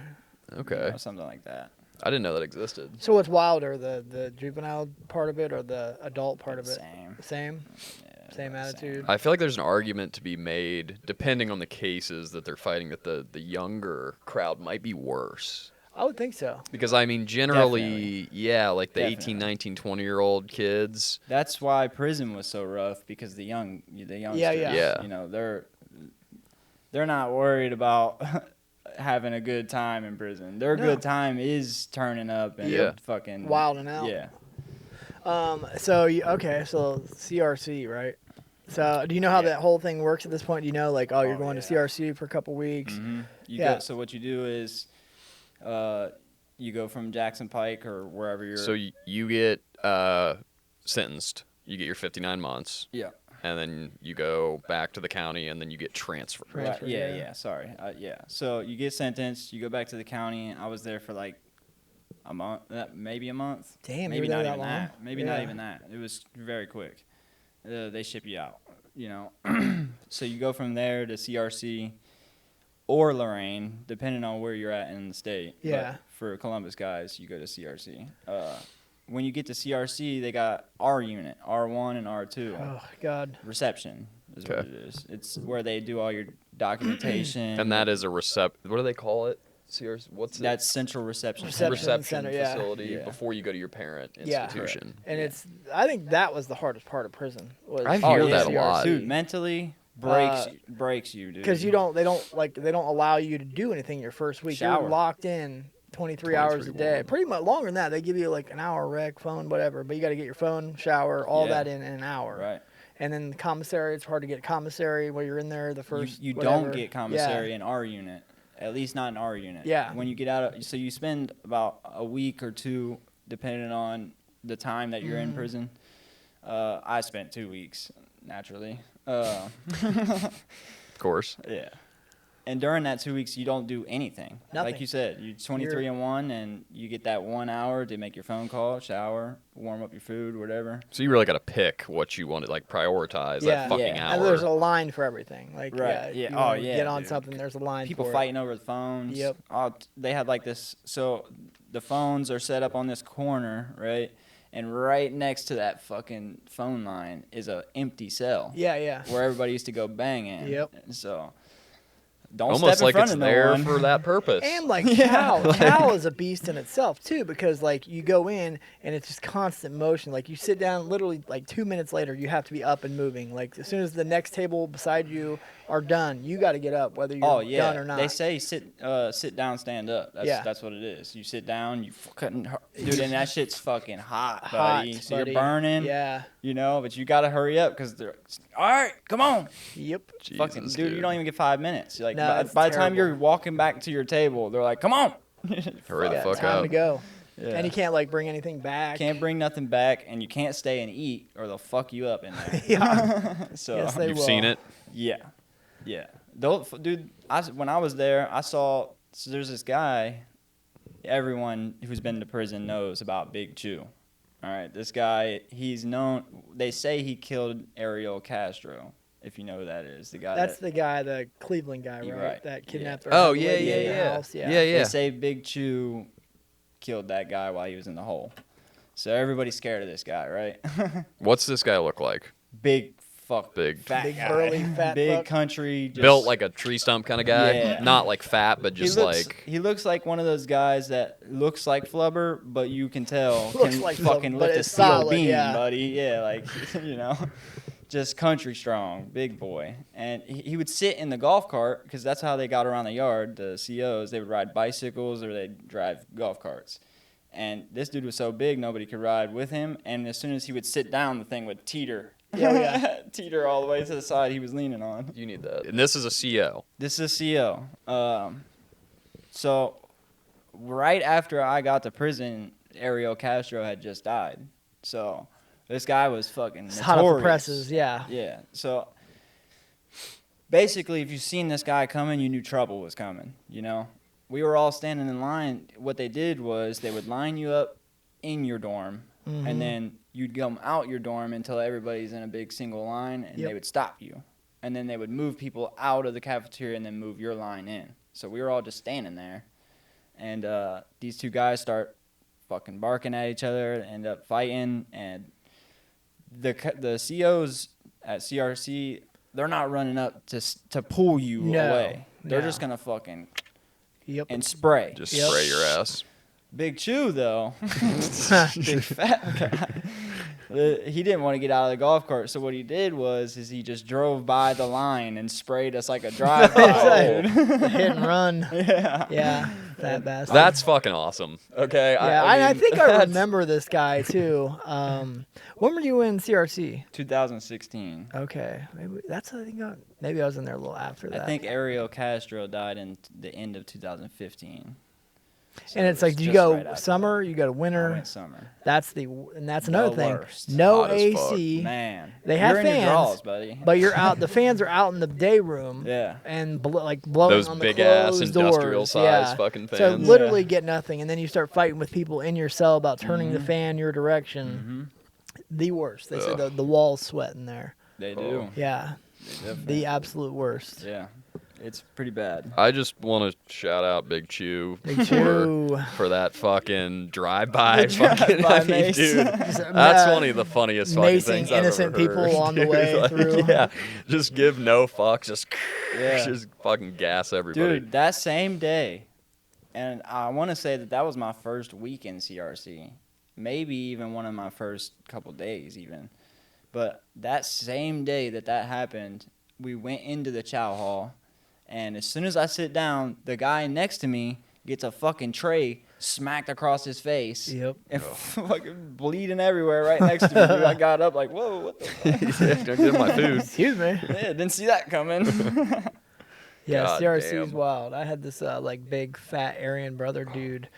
Okay. Something like that. I didn't know that existed. So what's wilder, the juvenile part of it or the adult part of it? Same. Same. Yeah, Same about the attitude. I feel like there's an argument to be made, depending on the cases that they're fighting, that the younger crowd might be worse. I would think so. Because, I mean, generally, Definitely. yeah, like the Definitely. 18, 19, 20-year-old kids. That's why prison was so rough, because the youngsters, Yeah. you know, they're not worried about having a good time in prison. Their No. good time is turning up and Yeah. fucking Wilding out. Yeah. So so CRC, right? So do you know how Yeah. that whole thing works at this point? Do you know, like, you're Oh, going yeah. to CRC for a couple weeks? Mm-hmm. Yeah. So what you do is, you go from Jackson Pike or wherever you're. So you get sentenced you get your 59 months. Yeah. And then you go back to the county, and then you get transferred. Right. Yeah, yeah. yeah. Sorry. Yeah. So you get sentenced. You go back to the county. I was there for like a month, maybe a month. Damn, maybe you were not there even that long? that. Maybe not Yeah. even that. It was very quick. They ship you out. You know. So you go from there to CRC or Lorraine, depending on where you're at in the state. Yeah. But for Columbus guys, you go to CRC. When you get to CRC, they got R unit, R1 and R2. Oh God. Reception is what Okay. it is. It's where they do all your documentation. And that is a what do they call it? CRC? What's it? That's central reception. Reception center, yeah. facility Yeah. before you go to your parent Yeah. institution. And I think that was the hardest part of prison. Was I hear that a CRC. lot. Dude, mentally breaks you, dude. Because they don't allow you to do anything your first week. Shower. You're locked in 23 hours a day. 23-1. Pretty much longer than that. They give you like an hour rec, phone, whatever. But you got to get your phone, shower, all Yeah. that in an hour. Right. And then the commissary, it's hard to get commissary where you're in there the first. You whatever. don't get commissary in our unit. At least not in our unit. Yeah. When you get out so you spend about a week or two, depending on the time that you're in Mm-hmm. prison. I spent 2 weeks, naturally. Of course. Yeah. And during that 2 weeks, you don't do anything. Nothing. Like you said, you're 23 and 1, and you get that 1 hour to make your phone call, shower, warm up your food, whatever. So you really got to pick what you want to like prioritize that fucking Yeah. hour. And there's a line for everything. Like, Right, you yeah. wanna Oh, yeah, get on dude. something, there's a line People for it. fighting over the phones. Yep. They had like this. So the phones are set up on this corner, right? And right next to that fucking phone line is a empty cell Yeah, yeah. where everybody used to go bang in. Yep. So don't almost step in like front it's of no there one. for that purpose. And like Chow is a beast in itself too, because like you go in and it's just constant motion. Like you sit down, literally like 2 minutes later, you have to be up and moving. Like as soon as the next table beside you are done, you got to get up, whether you're Oh yeah, done or not. they say sit down, stand up. That's what it is. You sit down, you fucking dude, and that shit's fucking hot, buddy. So buddy. you're burning, Yeah. you know, but you gotta hurry up because they're all right. Come on, Yep. fucking Jesus, dude, you don't even get 5 minutes. Like No, it's by the time terrible. you're walking back to your table, they're like, come on, Hurry the Yeah, fuck time up. to go. Yeah. And you can't like bring anything back. Can't bring nothing back, and you can't stay and eat, or they'll fuck you up in there. Yeah. So Yes, they You've will. seen it. yeah, yeah. Dude, when I was there, I saw there's this guy. Everyone who's been to prison knows about Big Chew. All right, this guy, he's known. They say he killed Ariel Castro. If you know who that is, the guy. That's the guy, the Cleveland guy, You're right? right. That Yeah. kidnapped. Oh the yeah, lady yeah, in the yeah. house. Yeah, They yeah. say Big Chew killed that guy while he was in the hole. So everybody's scared of this guy, right? What's this guy look like? Big fat Big, guy. burly, fat big fuck. country. Just, Built like a tree stump kind of guy. Yeah. Not like fat, but just he looks like one of those guys that looks like flubber, but you can tell Looks can like fucking flubber, but lift a it's steel solid, beam, yeah. buddy. Yeah, like you know, just country strong, big boy. And he would sit in the golf cart because that's how they got around the yard. The COs, they would ride bicycles or they'd drive golf carts. And this dude was so big, nobody could ride with him. And as soon as he would sit down, the thing would teeter. Yeah. Teeter all the way to the side he was leaning on. you need that. And this is a CO. This is a CO. So right after I got to prison, Ariel Castro had just died. So this guy was fucking It's hot off the notorious. presses, yeah. Yeah. So basically, if you seen this guy coming, you knew trouble was coming. You know, we were all standing in line. What they did was they would line you up in your dorm, Mhm. and then you'd come out your dorm until everybody's in a big single line, and Yep. they would stop you. And then they would move people out of the cafeteria and then move your line in. So we were all just standing there. And these two guys start fucking barking at each other, end up fighting. And the COs at CRC, they're not running up to pull you No, away. They're no. just going to fucking Yep. and spray. Just Yep. spray your ass. Big Chew, though, big fat guy, he didn't want to get out of the golf cart. So what he did was he just drove by the line and sprayed us like a drive-by. dude. The hit and run. Yeah. Yeah. That bastard. That's fucking awesome. Okay. Yeah, I mean, think I that's- remember this guy too. When were you in CRC? 2016. Okay, maybe I was in there a little after that. I think Ariel Castro died in the end of 2015. So And it's it like, was do you just go right after summer? You go to that. I winter? went summer. That's another The thing. worst. No Hot as fuck. AC. Man, They have you're in your fans, drawers, buddy. but you're out. The fans are out in the day room. Yeah. And blowing Those on the big ass closed industrial doors. size Yeah. fucking So fans. literally get nothing, and then you start fighting with people in your cell about turning the Mhm. fan your direction. The worst. They say Ugh. the walls sweat in there. They do. Yeah, They definitely the do. absolute worst. Yeah, it's pretty bad. I just want to shout out Big Chew Big Chew. for that fucking drive-by. The fucking, drive-by I mean, mace. dude, Just, that's one of the funniest fucking macing things I've innocent ever heard. people on the dude. way Like, through. Yeah, just give no fucks. Just, Yeah. just fucking gas everybody. Dude, that same day, and I want to say that was my first week in CRC, maybe even one of my first couple days even. But that same day that happened, we went into the Chow hall, and as soon as I sit down, the guy next to me gets a fucking tray smacked across his face. Yep. And fucking bleeding everywhere right next to me. Dude, I got up like, whoa, what the fuck? Yeah, don't give my food. Excuse me. Yeah, didn't see that coming. Yeah, God CRC damn. is wild. I had this like big fat Aryan brother dude.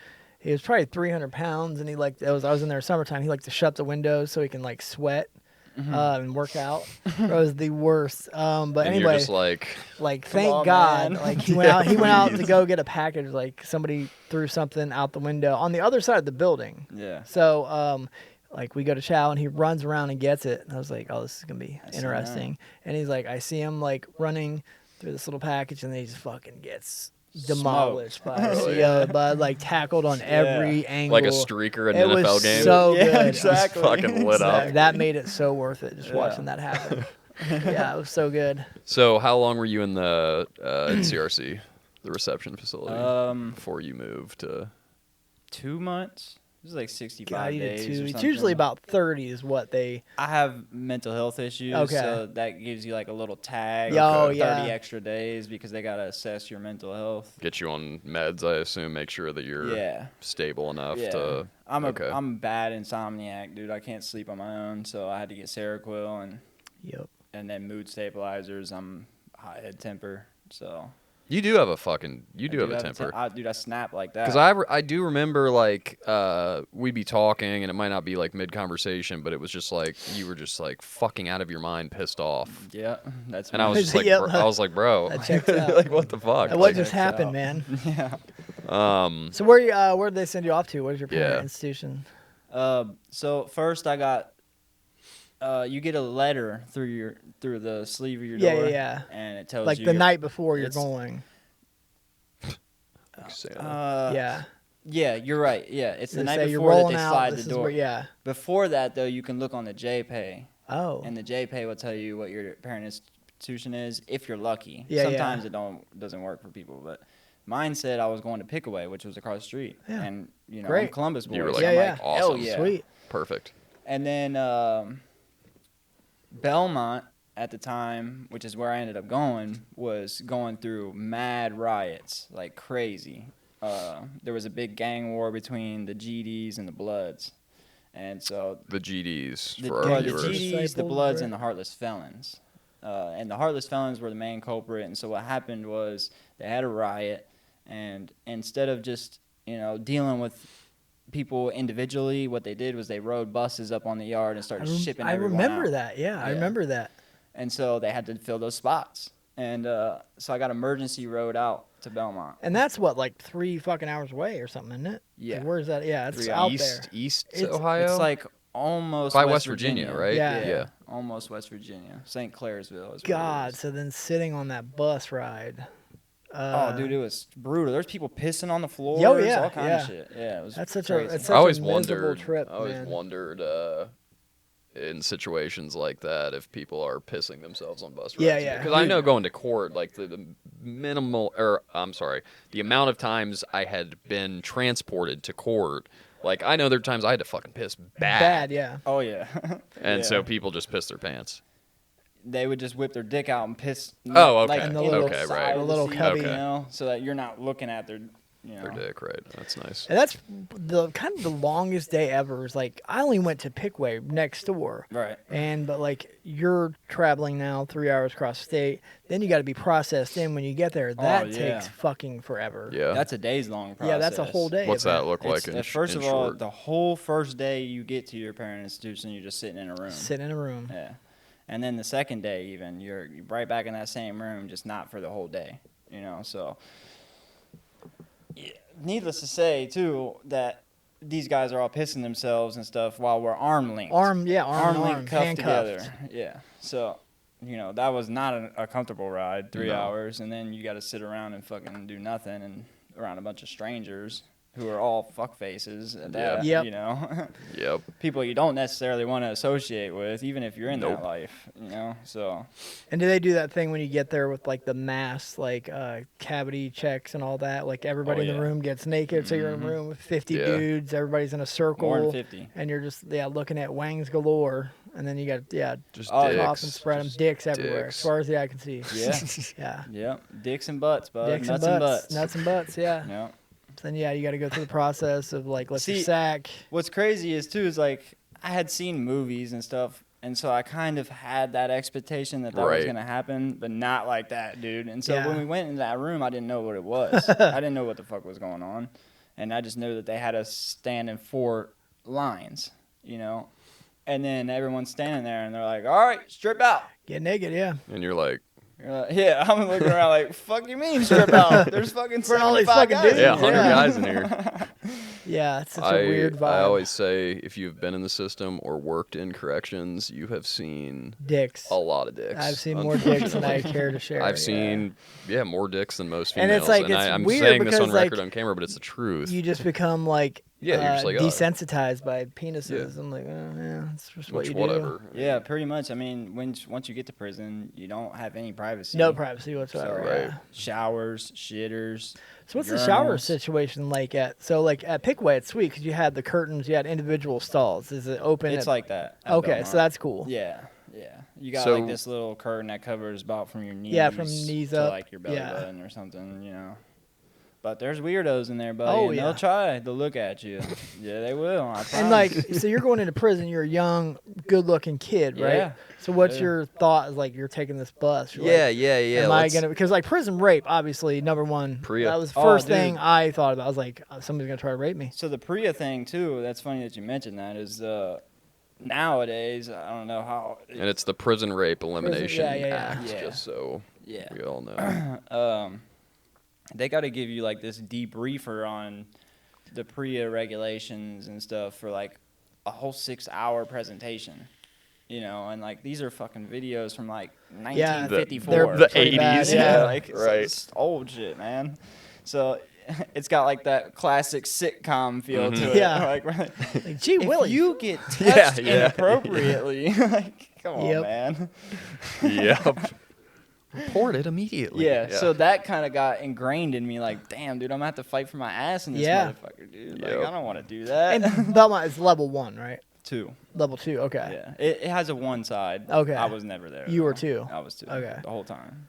He was probably 300 pounds, and I was in there summertime. He liked to shut the windows so he can like sweat and work out. It was the worst. But And anyway, you're just like, thank on, God, man. like he went out to go get a package. Like somebody threw something out the window on the other side of the building. Yeah. So like we go to Chow and he runs around and gets it. And I was like, oh, this is gonna be I see interesting. And he's like, I see him like running through this little package, and then he just fucking gets demolished by a Really? CO, but like tackled on every angle. like a streaker in It an was NFL game. so Yeah, good. exactly. fucking lit up. Exactly. That made it so worth it just Yeah. watching that happen. Yeah, it was so good. So how long were you in the in CRC, the reception facility, before you moved to? 2 months. It was like 65 God, you did days. too. Or It's something. usually about 30 is what they. I have mental health issues, Okay. so that gives you like a little tag. Oh, for 30 yeah. extra days because they gotta assess your mental health. Get you on meds, I assume. Make sure that you're Yeah. stable enough Yeah. to. I'm a okay. bad insomniac, dude. I can't sleep on my own, so I had to get Seroquel Yep. and then mood stabilizers. I'm high head temper, so You do have a fucking. You I do have a temper. Dude, I snap like that. Because I do remember like we'd be talking and it might not be like mid conversation, but it was just like you were just like fucking out of your mind, pissed off, Yeah, that's and I was just like, Yep. I was like, bro, That checks out. like what the fuck? What Like, just checks happened, out. man? yeah. So where did they send you off to? What is your parent Yeah. institution? So first I got you get a letter through the sleeve of your Yeah, door. yeah. And it tells Like you the night before you're it's- going. Yeah. Yeah, you're right. Yeah, it's the They night say you're before that rolling they out. slide This the is door. where, yeah. Before that though, you can look on the JPay, Oh. and the JPay will tell you what your parent institution is if you're lucky. Yeah, Sometimes yeah. it doesn't work for people, but mine said I was going to Pickaway, which was across the street. Yeah. And you know, I'm Great. Columbus boy. You were so like, I'm Yeah, like, yeah. hell awesome. yeah. Sweet. Perfect. And then Belmont at the time, which is where I ended up going, was going through mad riots, like crazy. There was a big gang war between the GDs and the Bloods. And so The GDs the, for our well, the viewers. GDs, the Disciples, Bloods, right? and the Heartless Felons. And the Heartless Felons were the main culprit. And so what happened was they had a riot, and instead of just, dealing with people individually, what they did was they rode buses up on the yard and started shipping I everyone remember out. that. Yeah, I Yeah. remember that. And so they had to fill those spots. And so I got emergency road out to Belmont. And that's what, like 3 fucking hours away or something, isn't it? Yeah. Like, where's that? Yeah, it's 3 out hours. there. East It's- Ohio. It's like almost by West Virginia, right? Yeah. Yeah. Almost West Virginia. St. Clairsville is God, what it is. so then sitting on that bus ride. Oh, dude, it was brutal. There's people pissing on the floors, yeah, all kind yeah. of shit. Yeah, it was That's such crazy. a. It's I such always a miserable wondered. trip, I always man. wondered in situations like that if people are pissing themselves on bus rides. Yeah, yeah. Because I know going to court, like the minimal, or I'm sorry, the amount of times I had been transported to court. Like I know there are times I had to fucking piss bad. Yeah. Oh, yeah. And so Yeah. people just piss their pants. They would just whip their dick out and piss. Oh, okay. Like, In the in little- the okay, side right. of The little seat, cubby. so that you're not looking at their Their dick, right? That's nice. And that's the kind of the longest day ever. Is like I only went to Pickway next door, Right. but like you're traveling now 3 hours across state, then you got to be processed in when you get there. That takes fucking forever. Yeah. That's a days long process. Yeah, that's a whole day. What's that look like? First of all, the whole first day you get to your parent institution, you're just sitting in a room. Sitting in a room. Yeah. And then the second day, even you're right back in that same room, just not for the whole day. You know, so. Yeah. Needless to say, too, that these guys are all pissing themselves and stuff while we're arm linked. Arm linked, cuffed handcuffed. together. Yeah. So, you know, that was not a comfortable ride, 3 hours, and then you got to sit around and fucking do nothing and around a bunch of strangers who are all fuck faces at that, you know. Yep. People you don't necessarily want to associate with, even if you're in that life, you know. So. And do they do that thing when you get there with like the mask, like cavity checks and all that? Like everybody in the room gets naked, so you're in a room with 50 dudes, everybody's in a circle. More than 50. And you're just looking at wangs galore. And then you got just off dicks. and spread them, dicks everywhere, as far as the eye can see. Yeah. Yeah. Yep. Dicks and butts, bud. Dicks Nuts and butts. Nuts and butts, yeah. Yep. Then you got to go through the process of like let's your sack. What's crazy is too is like I had seen movies and stuff, and so I kind of had that expectation that was gonna happen, but not like that, dude. And so when we went into that room, I didn't know what it was. I didn't know what the fuck was going on, and I just knew that they had us stand in 4 lines, you know. And then everyone's standing there, and they're like, "All right, strip out, get naked," And you're like. yeah, I'm looking around like, fuck you mean strip out? There's fucking for all these fucking guys. dudes. Yeah, 100 guys in here. Yeah, it's such a weird vibe. I always say if you've been in the system or worked in corrections, you have seen dicks. A lot of dicks. I've seen more dicks than I care to share. I've seen more dicks than most and females. It's like and it's I'm weird saying this on because, record on camera, but it's the truth. You just become like you're just like, desensitized by penises. I'm like, it's just what you do. Whatever. Yeah, pretty much. I mean, once you get to prison, you don't have any privacy. No privacy whatsoever. So, right. Showers, shitters. So what's urinals. the shower situation like at Pickway? It's sweet because you had the curtains, you had individual stalls. Is it open? It's like that. Okay, Belmont. so that's cool. Yeah. You got like this little curtain that covers about from your knees. Yeah, from knees to up. like your belly button or something, you know. But there's weirdos in there, buddy. Oh, and they'll try to look at you. Yeah, they will. I promise. And like, so you're going into prison. You're a young, good-looking kid, right? Yeah. So what's your thought? Is like you're taking this bus. You're Yeah. Am I gonna? Because like prison rape, obviously, number one. Priya. That was the first thing I thought about. I was like, somebody's gonna try to rape me. So the Priya thing too. That's funny that you mentioned that. Is nowadays I don't know how. And it's the Prison Rape Elimination Act, Yeah. just so we all know. They got to give you like this debriefer on the Priya regulations and stuff for like a whole 6-hour presentation. You know, and like these are fucking videos from like 1954. They're the pretty 80s. bad, Yeah, like it's old shit, man. So it's got like that classic sitcom feel to it. Yeah. Like gee willy. if you get touched Yeah. inappropriately, like come on, Yep. man. Yep. Report it immediately. Yeah, so that kind of got ingrained in me. Like, damn, dude, I'm gonna have to fight for my ass in this motherfucker, dude. Like, I don't want to do that. And Belmont is level 1, right? 2. Level 2, okay. Yeah, it has a 1 side. Okay. I was never there. You were though. 2. I was 2. Okay. The whole time.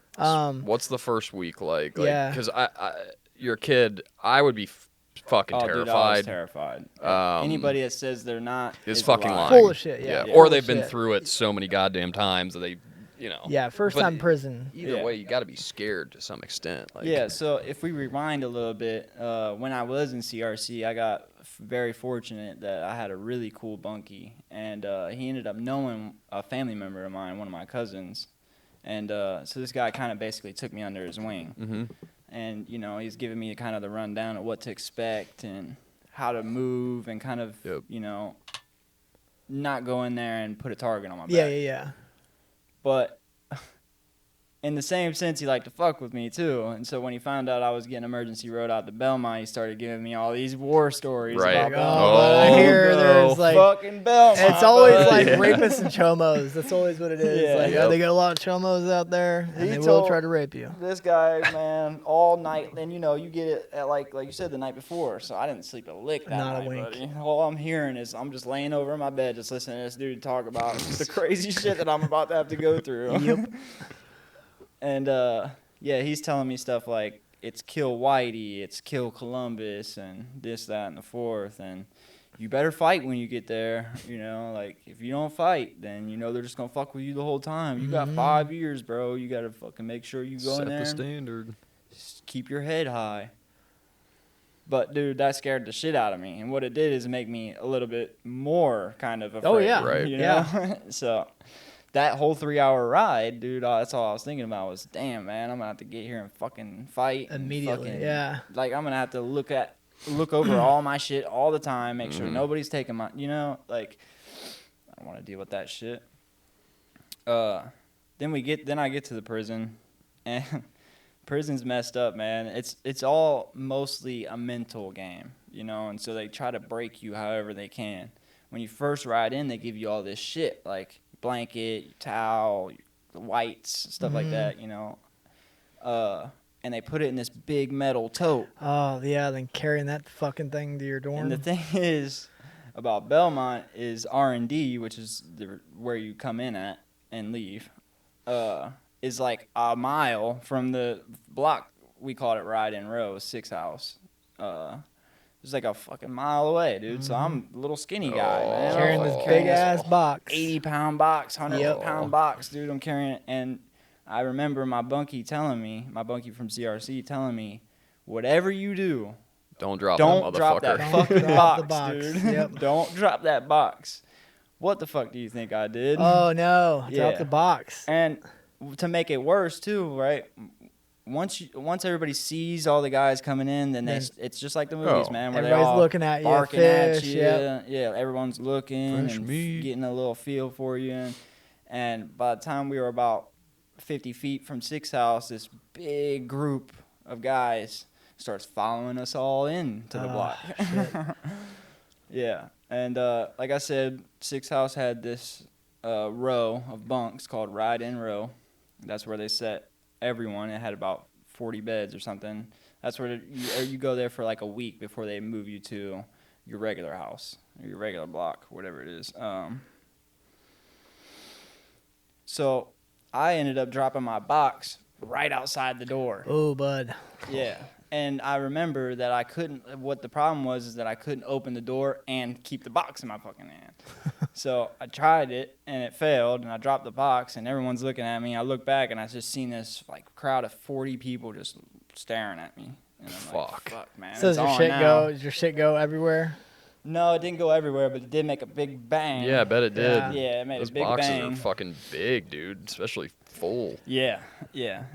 What's the first week like? Yeah. Because you're a kid, I would be fucking terrified. Dude, I was terrified. Anybody that says they're not is fucking lying. Full of shit, yeah. Or Full they've of been shit. through it so many goddamn times that they, you know. Yeah, first But time in prison. Either way, you got to be scared to some extent. Like, Yeah, so if we rewind a little bit, when I was in CRC, I got very fortunate that I had a really cool bunkie, and he ended up knowing a family member of mine, one of my cousins, and so this guy kind of basically took me under his wing, and you know he's giving me kind of the rundown of what to expect and how to move and kind of you know not go in there and put a target on my back. Yeah. But in the same sense, he liked to fuck with me, too. And so when he found out I was getting emergency road out to Belmont, he started giving me all these war stories about Belmont. I hear there's like... Fucking Belmont. It's always like rapists and chomos. That's always what it is. Yeah. Like, they got a lot of chomos out there, and they will try to rape you. This guy, man, all night. And, you know, you get it at, like you said, the night before. So I didn't sleep a lick that Not a night, wink. buddy. All I'm hearing is I'm just laying over in my bed just listening to this dude talk about the crazy shit that I'm about to have to go through. Yep. And, he's telling me stuff like it's kill Whitey, it's kill Columbus, and this, that, and the fourth, and you better fight when you get there, you know, like, if you don't fight, then, you know, they're just gonna fuck with you the whole time. You got 5 years, bro. You gotta fucking make sure you go in there. Set the standard. Just keep your head high. But, dude, that scared the shit out of me. And what it did is make me a little bit more kind of afraid. Oh, yeah. Right. You know? So, that whole 3-hour ride, dude, that's all I was thinking about was, damn, man, I'm going to have to get here and fucking fight. Immediately, and yeah. Like, I'm going to have to look over all my shit all the time, make sure nobody's taking my, you know, like, I don't want to deal with that shit. Then I get to the prison, and prison's messed up, man. It's all mostly a mental game, you know, and so they try to break you however they can. When you first ride in, they give you all this shit, like blanket, towel, the whites, stuff like that, you know. And they put it in this big metal tote. Oh, yeah, then carrying that fucking thing to your dorm. And the thing is about Belmont is R&D, which is where you come in at and leave, is like a mile from the block. We called it Ride in Row, 6 house. It's like a fucking mile away, dude. So I'm a little skinny guy, man. Carrying this big-ass box. 80-pound box, 100-pound Yep. box, dude. I'm carrying it. And I remember my bunkie from CRC telling me, whatever you do, Don't drop don't that drop motherfucker. that Don't fucking drop the box, box. dude. Yep. Don't drop that box. What the fuck do you think I did? Oh, no. Yeah. Drop the box. And to make it worse, too, right? Once everybody sees all the guys coming in, then it's just like the movies, Oh. man. Where Everybody's they all looking at you, barking fish, at you. yep. Yeah, everyone's looking Fresh and meat. getting a little feel for you. And by the time we were about 50 feet from Six House, this big group of guys starts following us all in to the block. Shit. Yeah, and like I said, Six House had this row of bunks called Ride in Row. That's where they set everyone. It had about 40 beds or something. That's where you go there for like a week before they move you to your regular house or your regular block, whatever it is. So I ended up dropping my box right outside the door. Oh, bud. Yeah. And I remember that what the problem was is that I couldn't open the door and keep the box in my fucking hand. So I tried it and it failed and I dropped the box and everyone's looking at me. I look back and I just seen this like crowd of 40 people just staring at me. And I'm like, fuck, man. So it's does your on shit now. go? Does your shit go everywhere? No, it didn't go everywhere, but it did make a big bang. Yeah, I bet it did. Yeah. Yeah, it made Those a big boxes bang. are fucking big, dude. Especially full. Yeah.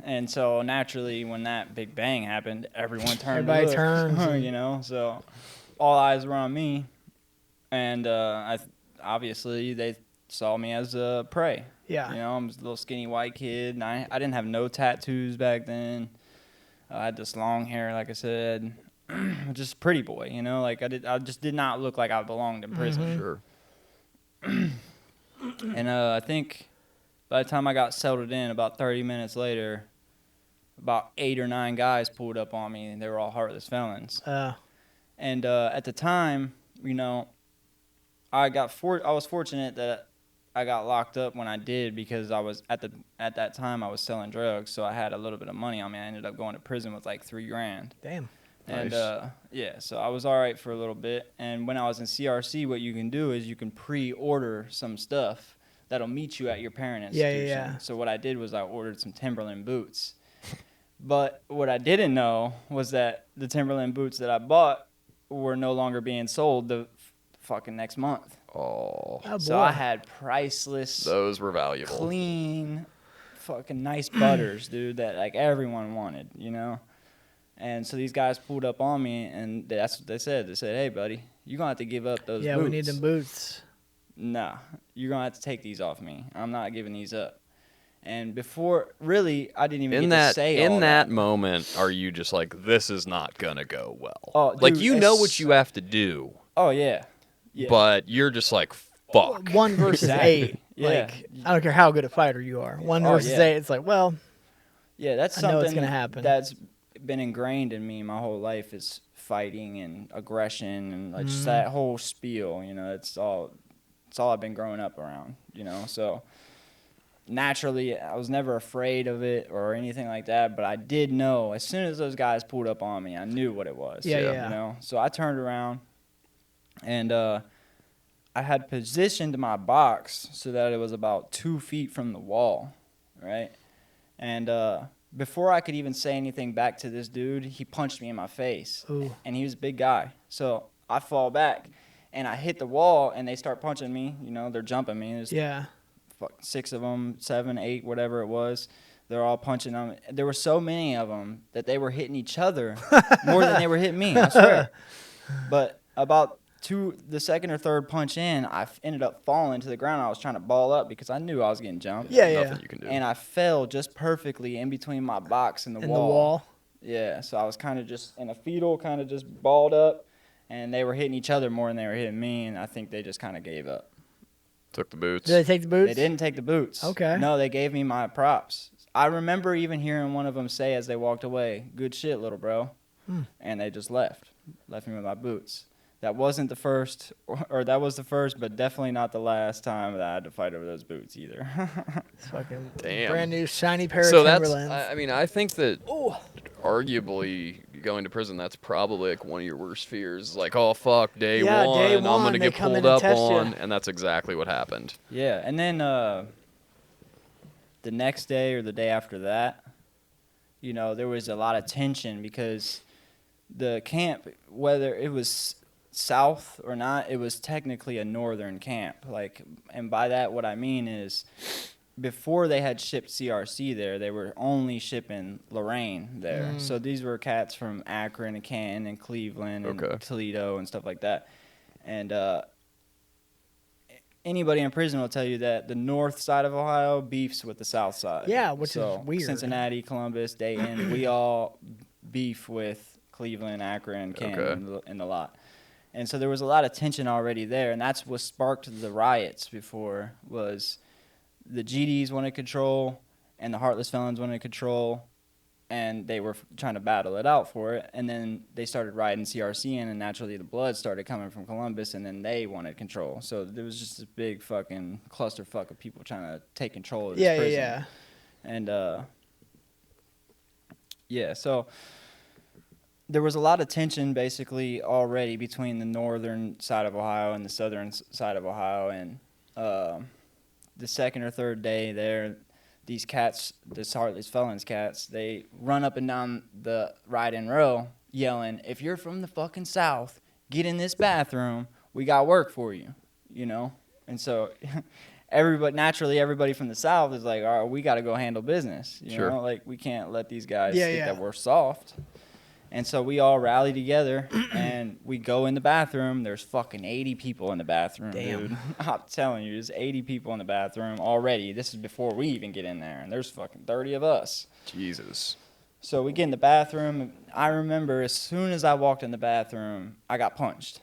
And so naturally, when that big bang happened, everyone turned. Everybody to look, turns. you know. So all eyes were on me, and obviously they saw me as a prey. Yeah. You know, I'm just a little skinny white kid, and I didn't have no tattoos back then. I had this long hair, like I said, just a pretty boy. You know, like I just did not look like I belonged in prison. Sure. And I think by the time I got settled in, about 30 minutes later, about 8 or 9 guys pulled up on me, and they were all heartless felons. And at the time, you know, I was fortunate that I got locked up when I did because I was at that time I was selling drugs, so I had a little bit of money on me. I ended up going to prison with like $3,000. Damn. And Nice. yeah, so I was all right for a little bit. And when I was in CRC, what you can do is you can pre-order some stuff that'll meet you at your parent institution. Yeah. So what I did was I ordered some Timberland boots. But what I didn't know was that the Timberland boots that I bought were no longer being sold the fucking next month. Oh, Oh, So boy. I had priceless, those were valuable. clean, fucking nice butters, dude, that like everyone wanted, you know? And so these guys pulled up on me, and that's what they said. They said, hey, buddy, you're going to have to give up those Yeah, boots. we need them boots. Nah, you're going to have to take these off me. I'm not giving these up. And before, really, I didn't even get to say all in that moment, are you just like, this is not gonna go well? Oh, like dude, you know what you have to do, Oh, yeah. Yeah. but you're just like, fuck. 1 versus Exactly. 8. Yeah. Like, I don't care how good a fighter you are. 1 Oh, versus yeah. 8, it's like, well, Yeah, that's I know something it's gonna happen. that's been ingrained in me my whole life is fighting and aggression and like Mm-hmm. just that whole spiel, you know, it's all I've been growing up around, you know. So naturally, I was never afraid of it or anything like that, but I did know as soon as those guys pulled up on me, I knew what it was. Yeah, You yeah. know? So I turned around, and I had positioned my box so that it was about 2 feet from the wall, right? And before I could even say anything back to this dude, he punched me in my face. Ooh. And he was a big guy. So I fall back, and I hit the wall, and they start punching me. You know, they're jumping me. There's Yeah. 6 of them, 7, 8, whatever it was. They're all punching them. There were so many of them that they were hitting each other more than they were hitting me, I swear. But about the second or third punch in, I ended up falling to the ground. I was trying to ball up because I knew I was getting jumped. Yeah, yeah. Nothing you can do. And I fell just perfectly in between my box and the In wall. the wall. Yeah, so I was kind of just in a fetal, kind of just balled up, and they were hitting each other more than they were hitting me, and I think they just kind of gave up. Took the boots. Did they take the boots? They didn't take the boots. Okay. No, they gave me my props. I remember even hearing one of them say as they walked away, "Good shit, little bro," and they just left me with my boots. That wasn't the first, or that was the first, but definitely not the last time that I had to fight over those boots either. It's fucking Damn. brand new shiny pair So of that's, Timberlands. I mean, I think that Oh. arguably going to prison, that's probably like one of your worst fears. Like, oh, fuck, day Yeah, one, day I'm one, going to they get come in pulled and up test ya. on. And that's exactly what happened. Yeah, and then the next day or the day after that, you know, there was a lot of tension because the camp, whether it was south or not, it was technically a northern camp. Like, and by that, what I mean is, before they had shipped CRC there, they were only shipping Lorraine there. So these were cats from Akron and Canton and Cleveland and Okay. Toledo and stuff like that. And anybody in prison will tell you that the north side of Ohio beefs with the south side. Yeah, which is weird. Cincinnati, Columbus, Dayton, we all beef with Cleveland, Akron, Canton, and the lot. And so there was a lot of tension already there, and that's what sparked the riots before was the GDs wanted control and the heartless felons wanted control, and they were trying to battle it out for it. And then they started rioting CRC in, and naturally the blood started coming from Columbus, and then they wanted control. So there was just this big fucking clusterfuck of people trying to take control of this prison. Yeah. And so there was a lot of tension basically already between the northern side of Ohio and the southern side of Ohio. And the second or third day there, these cats, this heartless felons cats, they run up and down the ride-in row yelling, "If you're from the fucking south, get in this bathroom. We got work for you," you know? And so everybody from the south is like, all right, we got to go handle business. You Sure. know, like we can't let these guys Yeah, think yeah. that we're soft. And so we all rally together and we go in the bathroom. There's fucking 80 people in the bathroom, Damn. dude. I'm telling you, there's 80 people in the bathroom already. This is before we even get in there, and there's fucking 30 of us. Jesus. So we get in the bathroom. And I remember as soon as I walked in the bathroom, I got punched.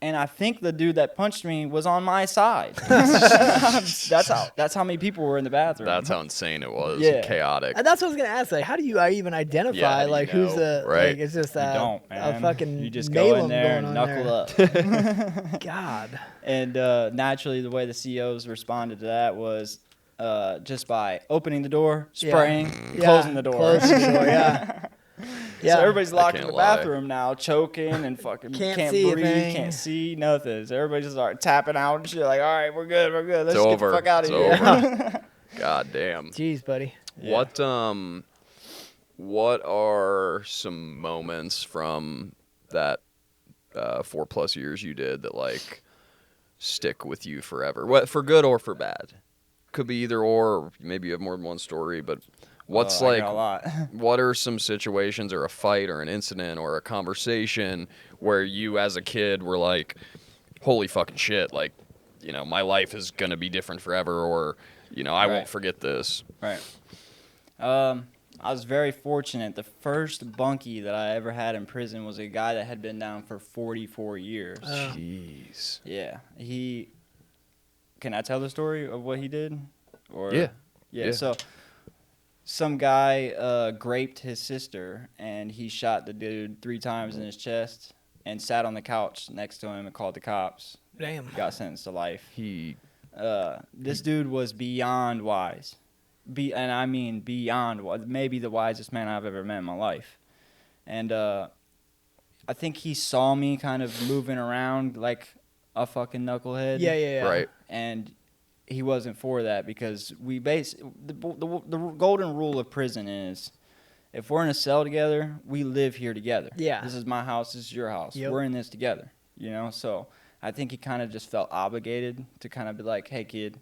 And I think the dude that punched me was on my side. That's how many people were in the bathroom. That's how insane it was. Yeah. Chaotic. And that's what I was gonna ask. Like, how do you even identify? Yeah, how do you like, who's know? the Right. Like, it's just You don't, a man. fucking you just nail go in 'em there going and on knuckle up. God. And naturally, the way the COs responded to that was just by opening the door, Yeah. spraying, Yeah, closing the door. closing the door, yeah. Yeah. So everybody's locked in can't the lie. bathroom now, choking and fucking Can't see a breathe, thing. can't see nothing. So everybody just started tapping out and shit. Like, all right, we're good. Let's It's get over. the fuck out of It's here. over. God damn. Jeez, buddy. Yeah. What are some moments from that 4+ years you did that like stick with you forever? What, for good or for bad? Could be either or maybe you have more than one story, but what's I got a lot. what are some situations or a fight or an incident or a conversation where you as a kid were like, holy fucking shit, like, you know, my life is going to be different forever, or, you know, I Right. won't forget this. Right. I was very fortunate. The first bunkie that I ever had in prison was a guy that had been down for 44 years. Jeez. Yeah. Can I tell the story of what he did? Or Yeah. Yeah. So some guy graped his sister, and he shot the dude 3 times in his chest and sat on the couch next to him and called the cops. Damn. Got sentenced to life. He This dude was beyond wise. And I mean beyond wise. Maybe the wisest man I've ever met in my life. And I think he saw me kind of moving around like a fucking knucklehead. Yeah. Right. And he wasn't for that because the golden rule of prison is if we're in a cell together, we live here together. Yeah. This is my house. This is your house. Yep. We're in this together, you know? So I think he kind of just felt obligated to kind of be like, hey, kid,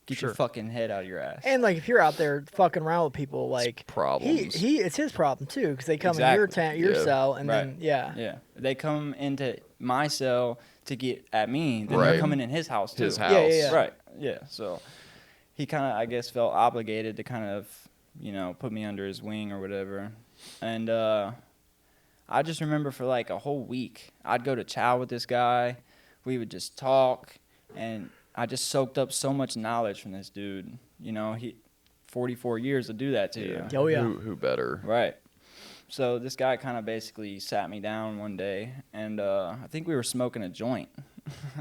get your fucking head out of your ass. And like if you're out there fucking around with people, like It's problems. it's his problem too because they come Exactly. in your cell and Right. then Yeah. They come into my cell to get at me. Then Right. they're coming in his house too. His house. Yeah. Right. Yeah. So he kind of, I guess, felt obligated to kind of, put me under his wing or whatever. And I just remember for like a whole week, I'd go to Chow with this guy. We would just talk, and I just soaked up so much knowledge from this dude. He 44 years to do that to you. Oh, yeah. Who better? Right. So this guy kind of basically sat me down one day, and I think we were smoking a joint,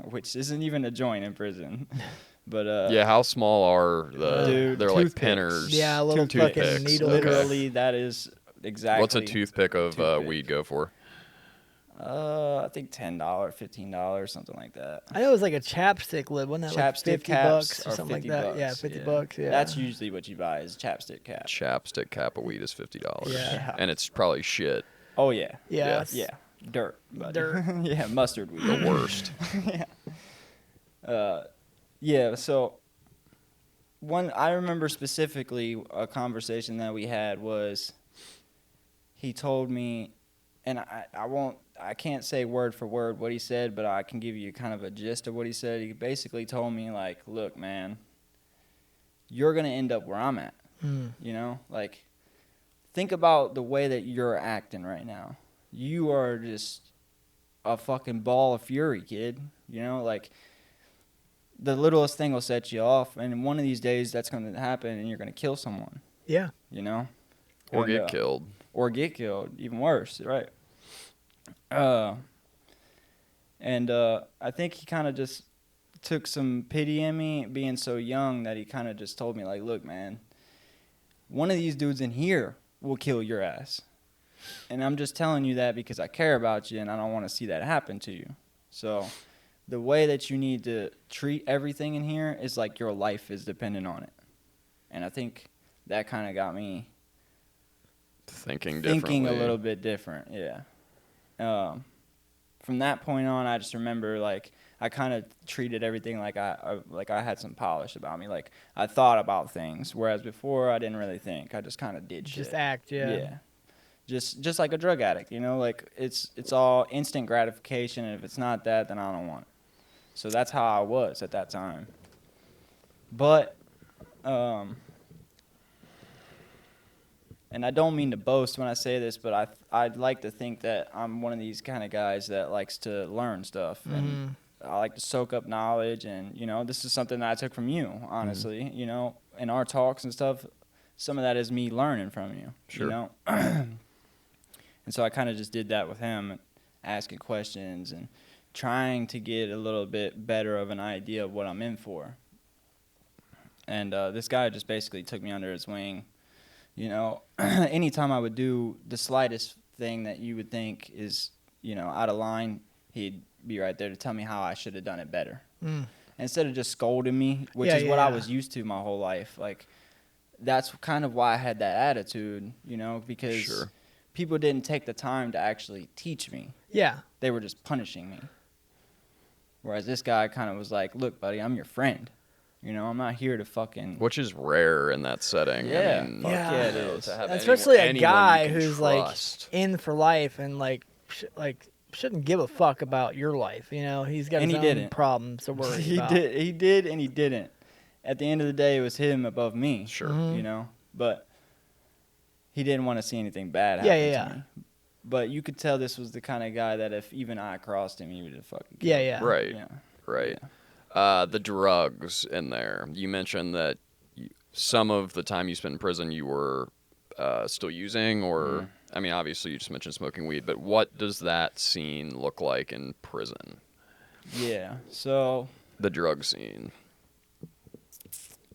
which isn't even a joint in prison. But Yeah, how small are the? Dude, they're like toothpicks. pinners. Yeah, a little fucking Toothpicks. needle. Okay. literally, that is exactly. What's a toothpick of Toothpick. weed go for? I think $10, $15, something like that. I know it was like a chapstick lid, wasn't that like Chapstick 50 caps bucks or are something like 50 that? bucks. Yeah, 50 bucks. Yeah, That's usually what you buy is chapstick cap. Chapstick cap of weed is $50. Yeah. And it's probably shit. Oh yeah. yeah, Yeah. it's- Yeah. Dirt. Buddy. Dirt. Yeah, mustard weed. The worst. Yeah, so I remember specifically a conversation that we had was he told me, and I can't say word for word what he said, but I can give you kind of a gist of what he said. He basically told me like, look, man, you're going to end up where I'm at. Like think about the way that you're acting right now. You are just a fucking ball of fury, kid. Like the littlest thing will set you off, and one of these days that's going to happen, and you're going to kill someone. Yeah. Or And, get killed. Or get killed, even worse, right? And I think he kind of just took some pity in me being so young that he kind of just told me, like, look, man, one of these dudes in here will kill your ass. And I'm just telling you that because I care about you and I don't want to see that happen to you. So the way that you need to treat everything in here is like your life is dependent on it. And I think that kind of got me Thinking a little bit different, yeah. From that point on, I just remember like I kind of treated everything like I had some polish about me. Like I thought about things, whereas before I didn't really think. I just kind of did shit. Just act, yeah. Yeah. Just like a drug addict, like it's all instant gratification, and if it's not that, then I don't want it. So that's how I was at that time. But and I don't mean to boast when I say this, but I'd like to think that I'm one of these kind of guys that likes to learn stuff, and I like to soak up knowledge, and this is something that I took from you, honestly. In our talks and stuff, some of that is me learning from you. Sure. And so I kind of just did that with him, asking questions and trying to get a little bit better of an idea of what I'm in for. And this guy just basically took me under his wing. Anytime I would do the slightest thing that you would think is, out of line, he'd be right there to tell me how I should have done it better. Instead of just scolding me, which is what I was used to my whole life. Like, that's kind of why I had that attitude, because Sure. people didn't take the time to actually teach me. Yeah. They were just punishing me. Whereas this guy kind of was like, look, buddy, I'm your friend. I'm not here to fucking... Which is rare in that setting. Yeah. I mean, Fuck yeah, it you know, is. to have Especially anyone a guy you can who's trust. like in for life and like shouldn't give a fuck about your life. He's got And his he own didn't. problems to worry He about. did, and he didn't. At the end of the day, it was him above me. Sure. But he didn't want to see anything bad happen to me. But you could tell this was the kind of guy that if even I crossed him, he would have fucking killed me. Right. Yeah. Right. The drugs in there. You mentioned that some of the time you spent in prison you were still using, or I mean, obviously you just mentioned smoking weed, but what does that scene look like in prison? Yeah. So The drug scene.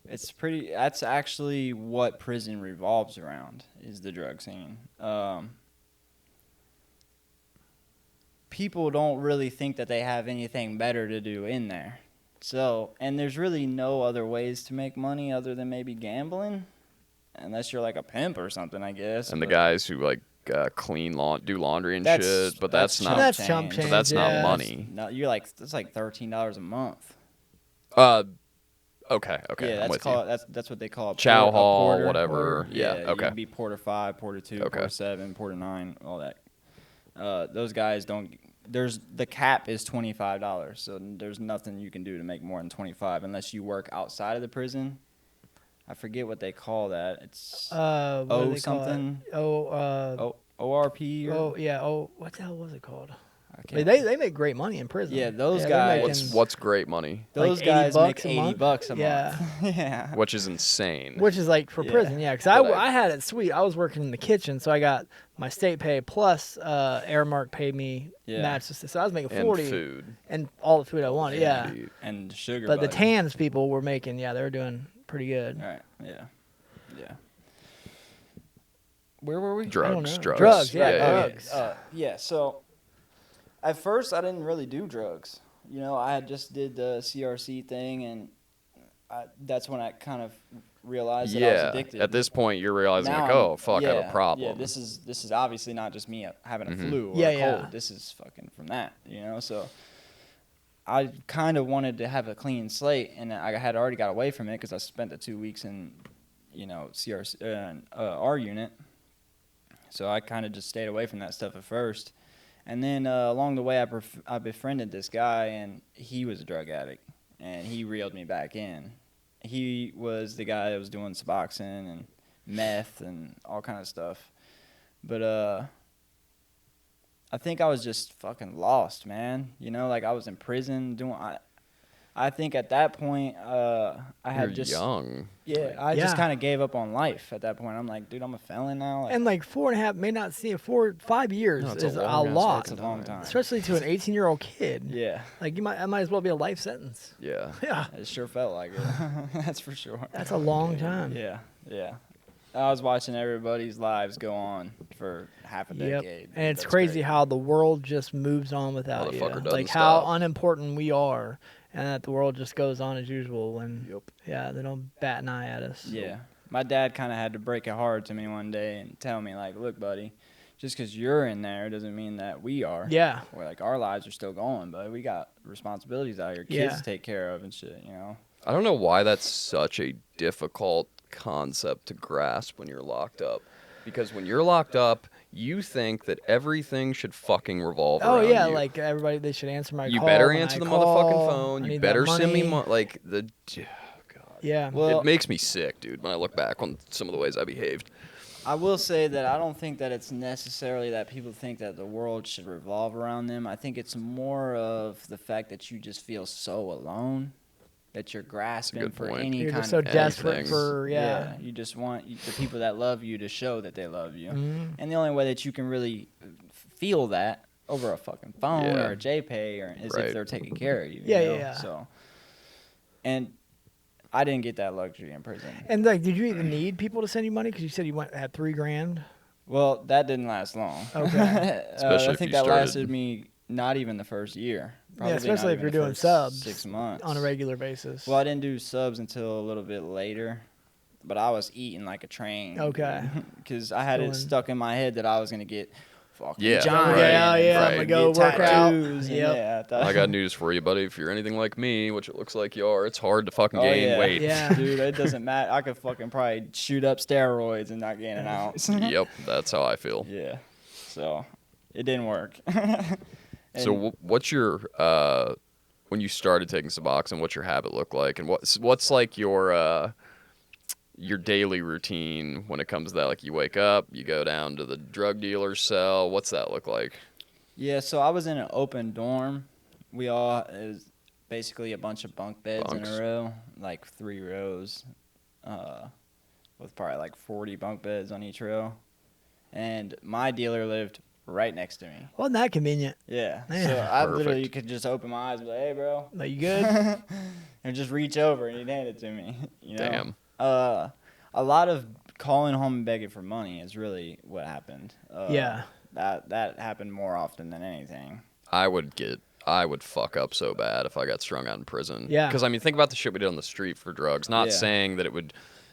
It's pretty. That's actually what prison revolves around, is the drug scene. People don't really think that they have anything better to do in there. So, and there's really no other ways to make money other than maybe gambling, unless you're like a pimp or something, I guess. And the but guys who like do laundry and That's- shit, but that's that's not. That's chump change. change. But that's not yeah. money. No, you're like, it's like $13 a month. Okay, Yeah, I'm that's with called. you. That's what they call a Chow a hall, porter. whatever. Yeah, You okay. can be porter 5, porter 2, Okay. porter 7, porter 9, all that. Those guys don't. The cap is $25, so there's nothing you can do to make more than 25 unless you work outside of the prison. I forget what they call that. It's What do they call it? something. ORP. Or, Oh yeah. Oh, what the hell was it called? I I mean, can't- they make great money in prison. Yeah, those they're guys- making, What's great money? Those like guys make $80 a $80 month? bucks a Yeah. month. Yeah. Which is insane. which is like for Yeah. prison, yeah. Because But I had it sweet. I was working in the kitchen, so I got my state pay plus Airmark paid me Yeah. match. So I was making and 40 food. and all the food I wanted. Yeah. Indeed. And sugar. But the buddy. Tans people were making, they were doing pretty good. All right. Yeah. Yeah. Where were we? Drugs. know. Drugs. Drugs, yeah, Okay, drugs. yeah. So, at first, I didn't really do drugs. You know, I had just did the CRC thing, and that's when I kind of realized that I was addicted. At this point, you're realizing Now like, I'm- oh fuck, I have a problem. Yeah, this is obviously not just me having a Mhm. flu or Yeah, a cold. yeah. This is fucking from that. You know, so. I kind of wanted to have a clean slate, and I had already got away from it because I spent the 2 weeks in, CRC, our unit. So I kind of just stayed away from that stuff at first. And then along the way, I befriended this guy, and he was a drug addict, and he reeled me back in. He was the guy that was doing Suboxone and meth and all kind of stuff. But I think I was just fucking lost, man. You know, like I was in prison doing. I think at that point, I had You're just young. yeah, I Yeah. just kind of gave up on life at that point. I'm like, dude, I'm a felon now. Like, And like 4.5, may not see it, 5 years No, it's a is a long ass lot, it's a long time. especially to an 18-year-old kid. Yeah, Like I might as well be a life sentence. Yeah. Yeah, it sure felt like it. That's for sure. that's a long time. Yeah, yeah. I was watching everybody's lives go on for half a Yep. decade. And it's That's crazy how the world just moves on without you. Motherfucker doesn't Like how stop. unimportant we are, and that the world just goes on as usual. When Yep. yeah, they don't bat an eye at us. Yeah. My dad kind of had to break it hard to me one day and tell me, like, look, buddy, just because you're in there doesn't mean that we are. Yeah. Or, like, our lives are still going, but we got responsibilities out here, kids Yeah. to take care of and shit, you know? I don't know why that's such a difficult concept to grasp when you're locked up. Because when you're locked up, you think that everything should fucking revolve Oh around yeah, you. like everybody, they should answer my You call. better when answer I the call. motherfucking I phone. You need better that send me money. like the. Oh God. Yeah. Well, It makes me sick, dude, when I look back on some of the ways I behaved. I will say that I don't think that it's necessarily that people think that the world should revolve around them. I think it's more of the fact that you just feel so alone that you're grasping good for point. any You're kind just so of desperate anything. for You just want the people that love you to show that they love you. Mhm. And the only way that you can really feel that over a fucking phone Yeah. or a JPay or is Right. if they're taking care of you. Yeah, you yeah, know? yeah. So, and I didn't get that luxury in prison. And like, did you even need people to send you money? Because you said you had $3,000. Well, that didn't last long. Okay. Especially I if think you that started- lasted me not even the first year. Probably not especially if even you're the doing first subs 6 months on a regular basis. Well, I didn't do subs until a little bit later, but I was eating like a train. Okay. Because I had Doing- it stuck in my head that I was gonna get fucking Yeah, giant. Yeah, and yeah, I'm fucking gonna go get work out. tattoos, and Yep. yeah, I thought- I got news for you, buddy. If you're anything like me, which it looks like you are, it's hard to fucking gain yeah. weight. Yeah. Dude, it doesn't matter. I could fucking probably shoot up steroids and not gain an ounce. Yep, that's how I feel. Yeah. So it didn't work. So what's your when you started taking Suboxone, what's your habit look like, and what's like your daily routine when it comes to that? Like you wake up, you go down to the drug dealer's cell. What's that look like? Yeah, so I was in an open dorm. It was basically a bunch of bunk beds Bunks. in a row, like 3 rows, with probably like 40 bunk beds on each row. And my dealer lived right next to me. Wasn't that convenient? Yeah. Man. So I literally Perfect. could just open my eyes and be like, hey, bro. Are you good? or just reach over and he'd hand it to me. You know? Damn. A lot of calling home and begging for money is really what happened. Yeah. That happened more often than anything. I would fuck up so bad if I got strung out in prison. Yeah. Because, I mean, think about the shit we did on the street for drugs. Not Yeah. saying that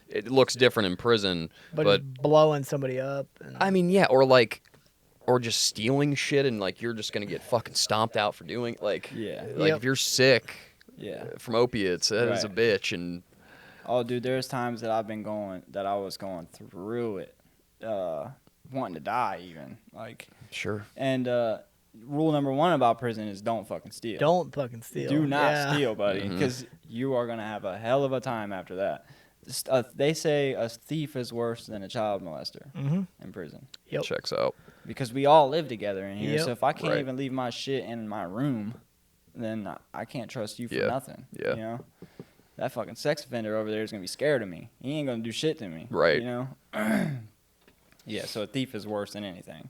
it looks different in prison, But but it's blowing somebody up. And, I mean, yeah, or just stealing shit and, like, you're just going to get fucking stomped out for doing, like, Yeah. Yep. if you're sick Yeah. from opiates, that is a Right. bitch. And Oh, dude, there's times that I was going through it, wanting to die even. Like, sure. and rule number 1 about prison is don't fucking steal. don't fucking steal. Do not Yeah. steal, buddy, Mhm. because you are gonna have a hell of a time after that. They say a thief is worse than a child molester in prison Yep. Checks out. because we all live together in here. Yep. So if I can't Right. even leave my shit in my room, then I can't trust you for Yeah. nothing. Yeah. You know, that fucking sex offender over there is gonna be scared of me. He ain't gonna do shit to me. Right. You know. Yeah. So a thief is worse than anything.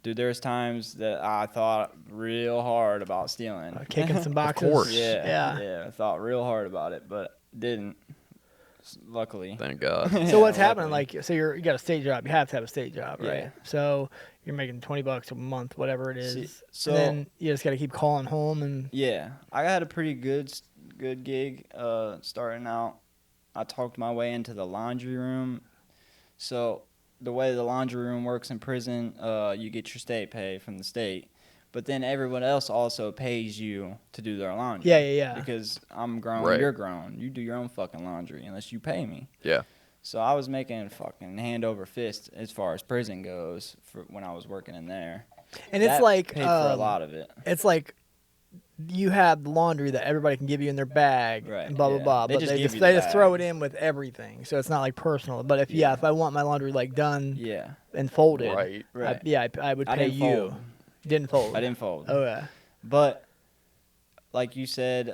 Dude, there's times that I thought real hard about stealing. Kicking some boxes. course. Yeah. I thought real hard about it, but didn't. Luckily. Thank God. So what's Yeah, happening? luckily. Like, so you got a state job. You have to have a state job, right? Yeah. So you're making $20 a month, whatever it is. See, and so- then you just got to keep calling home and. Yeah, I had a pretty good gig starting out. I talked my way into the laundry room. So the way the laundry room works in prison, you get your state pay from the state, but then everyone else also pays you to do their laundry. Yeah. Because I'm grown, Right. you're grown. You do your own fucking laundry unless you pay me. Yeah. So I was making fucking hand over fist as far as prison goes for when I was working in there. And it's That like paid for a lot of it. it's like you have the laundry that everybody can give you in their bag, Right, and blah blah yeah. blah. They But just they give just you they the just throw it bag. in with everything, so it's not like personal. But if Yeah. if I want my laundry like done Yeah, and folded, Right. right. I would I pay didn't you. fold. Didn't fold. I didn't fold. Oh yeah. But like you said,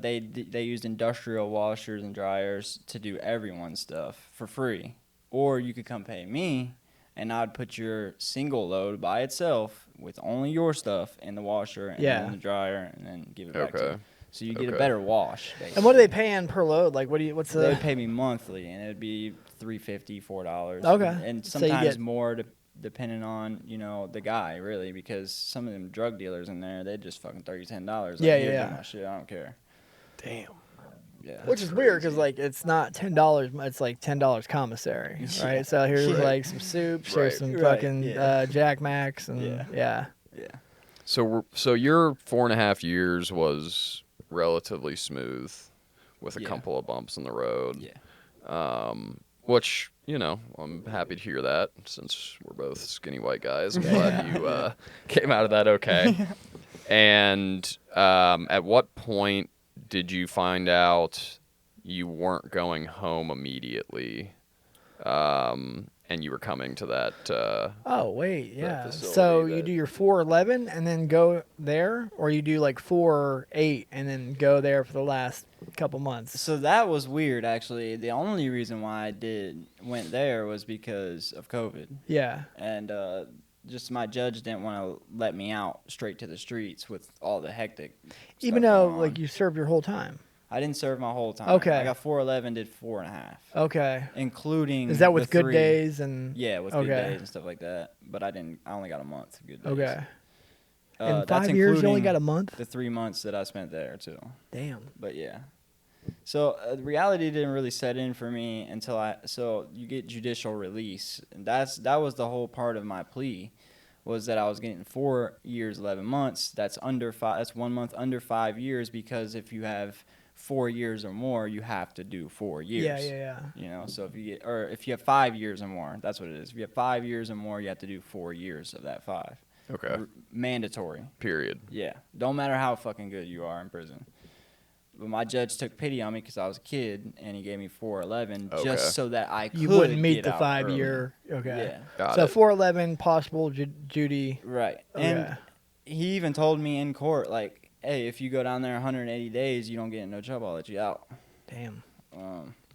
they used industrial washers and dryers to do everyone's stuff for free, or you could come pay me, and I'd put your single load by itself with only your stuff in the washer and Yeah. in the dryer, and then give it back to Okay. you. So you get a Okay. better wash. Basically. And what are they paying per load? Like, what's They the? pay me monthly, and it'd be $3.50, $4. Okay. And So you sometimes get- more, depending on the guy, really, because some of them drug dealers in there, they just fucking $30, $10. Like, Yeah, "Here, yeah. do my shit, I don't care." Damn. Yeah. Which is weird because like it's not $10. It's like $10 commissary, Yeah. right? So here's Yeah. like some soup, Right. here's some Right, fucking yeah. Jack Max, and Yeah. yeah. Yeah. So your 4.5 years was relatively smooth, with a Yeah. couple of bumps in the road. Yeah. Which I'm happy to hear that since we're both skinny white guys. I'm glad you came out of that okay. And at what point did you find out you weren't going home immediately, and you were coming to that? Oh wait, yeah. facility So you that- do your 411 and then go there, or you do like 4-8 and then go there for the last couple months. So that was weird, actually. The only reason why I went there was because of COVID, Yeah. and just my judge didn't want to let me out straight to the streets with all the hectic. Even stuff though going on. like you served your whole time. I didn't serve my whole time. Okay. I got 411, did 4.5, Okay. including. Is that with the good 3. days and? Yeah, with Okay. good days and stuff like that. But I only got a month. Good days. Okay. That's In 5 years, you only including got a month. the 3 months that I spent there too. Damn. But yeah. So reality didn't really set in for me until so you get judicial release. And that was the whole part of my plea, was that I was getting 4 years, 11 months. That's 1 month under 5 years, because if you have 4 years or more, you have to do 4 years. Yeah. So if you have 5 years or more, that's what it is. If you have 5 years or more, you have to do 4 years of that 5. Okay. Mandatory. Period. Yeah. Don't matter how fucking good you are in prison. But my judge took pity on me because I was a kid, and he gave me 411 Okay. just so that I could You wouldn't meet get the out 5 early. year. Okay. Yeah. Got So it. 411 possible Judy. Right. Okay. And he even told me in court, like, hey, if you go down there 180 days, you don't get in no trouble, I'll let you out. Damn.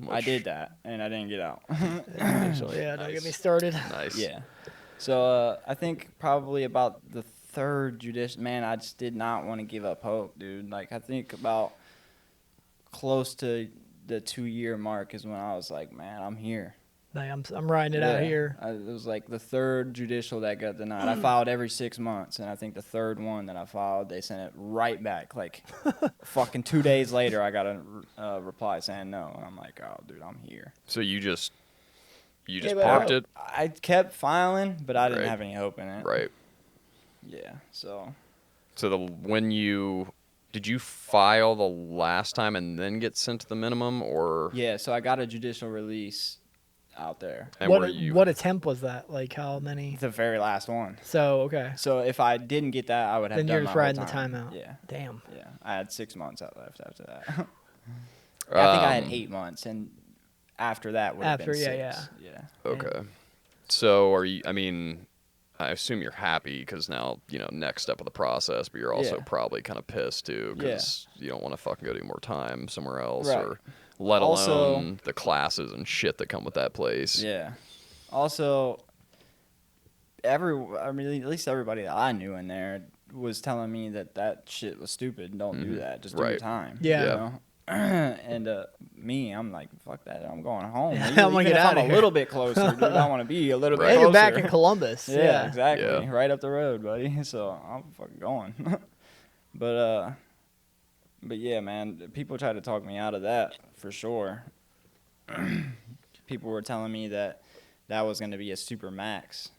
I did that, and I didn't get out. So yeah, don't get me started. Nice. Yeah. So I think probably about the third judicial, man, I just did not want to give up hope, dude. Like, I think about close to the 2-year mark is when I was like, man, I'm here. Like, I'm riding it out here. It was like the third judicial that got denied. I filed every 6 months, and I think the third one that I filed, they sent it right back. Like, fucking 2 days later, I got a reply saying no. And I'm like, oh, dude, I'm here. So you just but parked it? I kept filing, but I didn't Right. have any hope in it. Right. Yeah, so. So did you file the last time and then get sent to the minimum, or? Yeah, so I got a judicial release out there. And were you? What attempt was that? Like, how many? The very last one. So, okay. So if I didn't get that, I would have Then done you're my just whole riding the time. timeout. Yeah. Damn. Yeah. I had 6 months left after that. I think I had 8 months, and after that would have been After, 6. yeah. Okay. So I assume you're happy because now, next step of the process, but you're also Yeah. probably kind of pissed too because you don't want to fucking go do more time somewhere else, Right. or let Also- alone the classes and shit that come with that place. Yeah. Also, at least everybody that I knew in there was telling me that shit was stupid. Don't do that. Just do your Right. time. Yeah. You know? And me, I'm like, fuck that. I'm going home. Yeah, Even, I'm gonna even get if outta I'm here. a little bit closer, dude. I want to be a little Right. bit And closer. you're back in Columbus. Yeah, exactly. Yeah. Right up the road, buddy. So I'm fucking going. But yeah, man. People try to talk me out of that for sure. People were telling me that was going to be a super max.